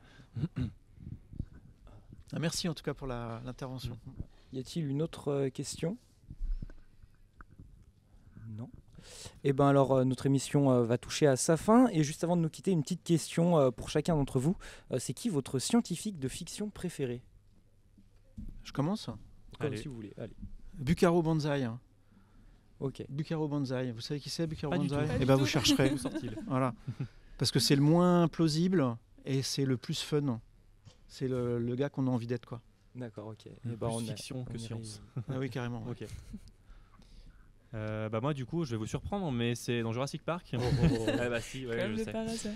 Merci en tout cas pour l'intervention. Y a-t-il une autre question ? Non. Et ben alors notre émission va toucher à sa fin, et juste avant de nous quitter, une petite question pour chacun d'entre vous. C'est qui votre scientifique de fiction préféré ? Je commence ? Comme si vous voulez. Allez. Bucaro Banzai. Ok. Bucaro Banzai. Vous savez qui c'est, Bucaro Pas Banzai ? Du tout. Eh ben vous chercherez. Voilà. Parce que c'est le moins plausible et c'est le plus fun. C'est le gars qu'on a envie d'être, quoi. D'accord, ok. Et plus fiction que science. Ah oui, carrément. Ok. Moi du coup je vais vous surprendre, mais c'est dans Jurassic Park. Si, ouais, je sais.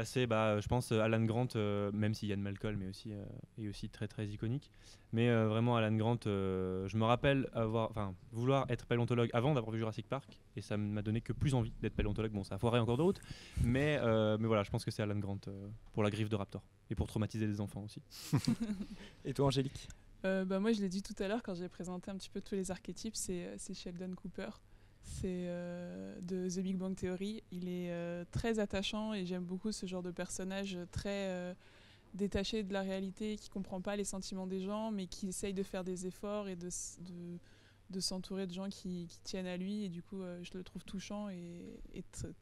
C'est je pense Alan Grant, même si Ian Malcolm est aussi très très iconique, mais vraiment Alan Grant, je me rappelle vouloir être paléontologue avant d'avoir vu Jurassic Park, et ça m'a donné que plus envie d'être paléontologue. Bon, ça a foiré encore de route, mais voilà, je pense que c'est Alan Grant pour la griffe de raptor et pour traumatiser des enfants aussi. Et toi, Angélique ? Moi, je l'ai dit tout à l'heure quand j'ai présenté un petit peu tous les archétypes, c'est Sheldon Cooper. C'est de The Big Bang Theory. Il est très attachant et j'aime beaucoup ce genre de personnage très détaché de la réalité, qui ne comprend pas les sentiments des gens, mais qui essaye de faire des efforts et de s'entourer de gens qui tiennent à lui, et du coup je le trouve touchant et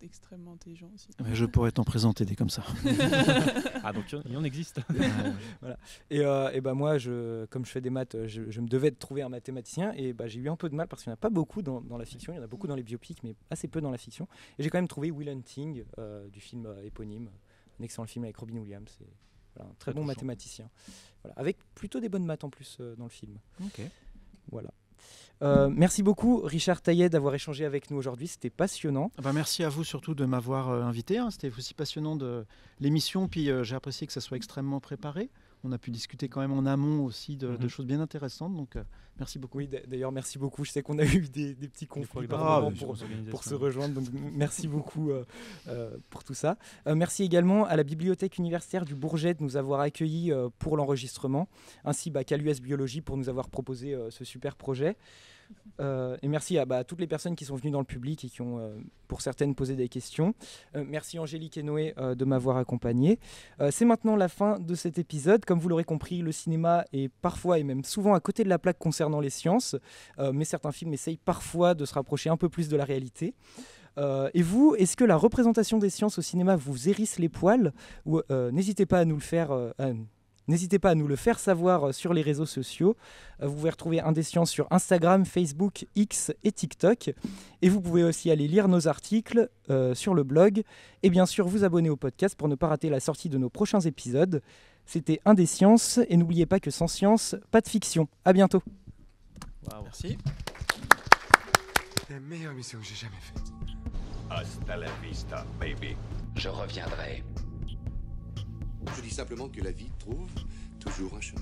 extrêmement intelligent aussi. Mais je pourrais t'en présenter des comme ça. Ah, donc il en existe. Voilà. Et bah moi, comme je fais des maths, je me devais de trouver un mathématicien, et bah, j'ai eu un peu de mal parce qu'il n'y en a pas beaucoup dans la fiction, il y en a beaucoup dans les biopics, mais assez peu dans la fiction. Et j'ai quand même trouvé Will Hunting du film éponyme, un excellent film avec Robin Williams, et, voilà, un très bon mathématicien. Voilà, avec plutôt des bonnes maths en plus dans le film. Ok. Voilà. Merci beaucoup Richard Taillet d'avoir échangé avec nous aujourd'hui, c'était passionnant. Merci à vous surtout de m'avoir invité, hein. C'était aussi passionnant de l'émission, puis j'ai apprécié que ça soit extrêmement préparé. On a pu discuter quand même en amont aussi de choses bien intéressantes, donc merci beaucoup. Oui, d'ailleurs merci beaucoup, je sais qu'on a eu des petits conflits pour se rejoindre, donc merci beaucoup pour tout ça. Merci également à la Bibliothèque universitaire du Bourget de nous avoir accueillis pour l'enregistrement, ainsi qu'à l'US Biologie pour nous avoir proposé ce super projet. Et merci à toutes les personnes qui sont venues dans le public et qui ont, pour certaines, posé des questions. Merci Angélique et Noé de m'avoir accompagné. C'est maintenant la fin de cet épisode. Comme vous l'aurez compris, le cinéma est parfois et même souvent à côté de la plaque concernant les sciences, mais certains films essayent parfois de se rapprocher un peu plus de la réalité. Et vous, est-ce que la représentation des sciences au cinéma vous hérisse les poils ou, n'hésitez pas à nous le faire... N'hésitez pas à nous le faire savoir sur les réseaux sociaux. Vous pouvez retrouver Indesciences sur Instagram, Facebook, X et TikTok. Et vous pouvez aussi aller lire nos articles sur le blog. Et bien sûr, vous abonner au podcast pour ne pas rater la sortie de nos prochains épisodes. C'était Indesciences. Et n'oubliez pas que sans science, pas de fiction. À bientôt. Wow. Merci. La meilleure mission que j'ai jamais faite. Hasta la vista, baby. Je reviendrai. Je dis simplement que la vie trouve toujours un chemin.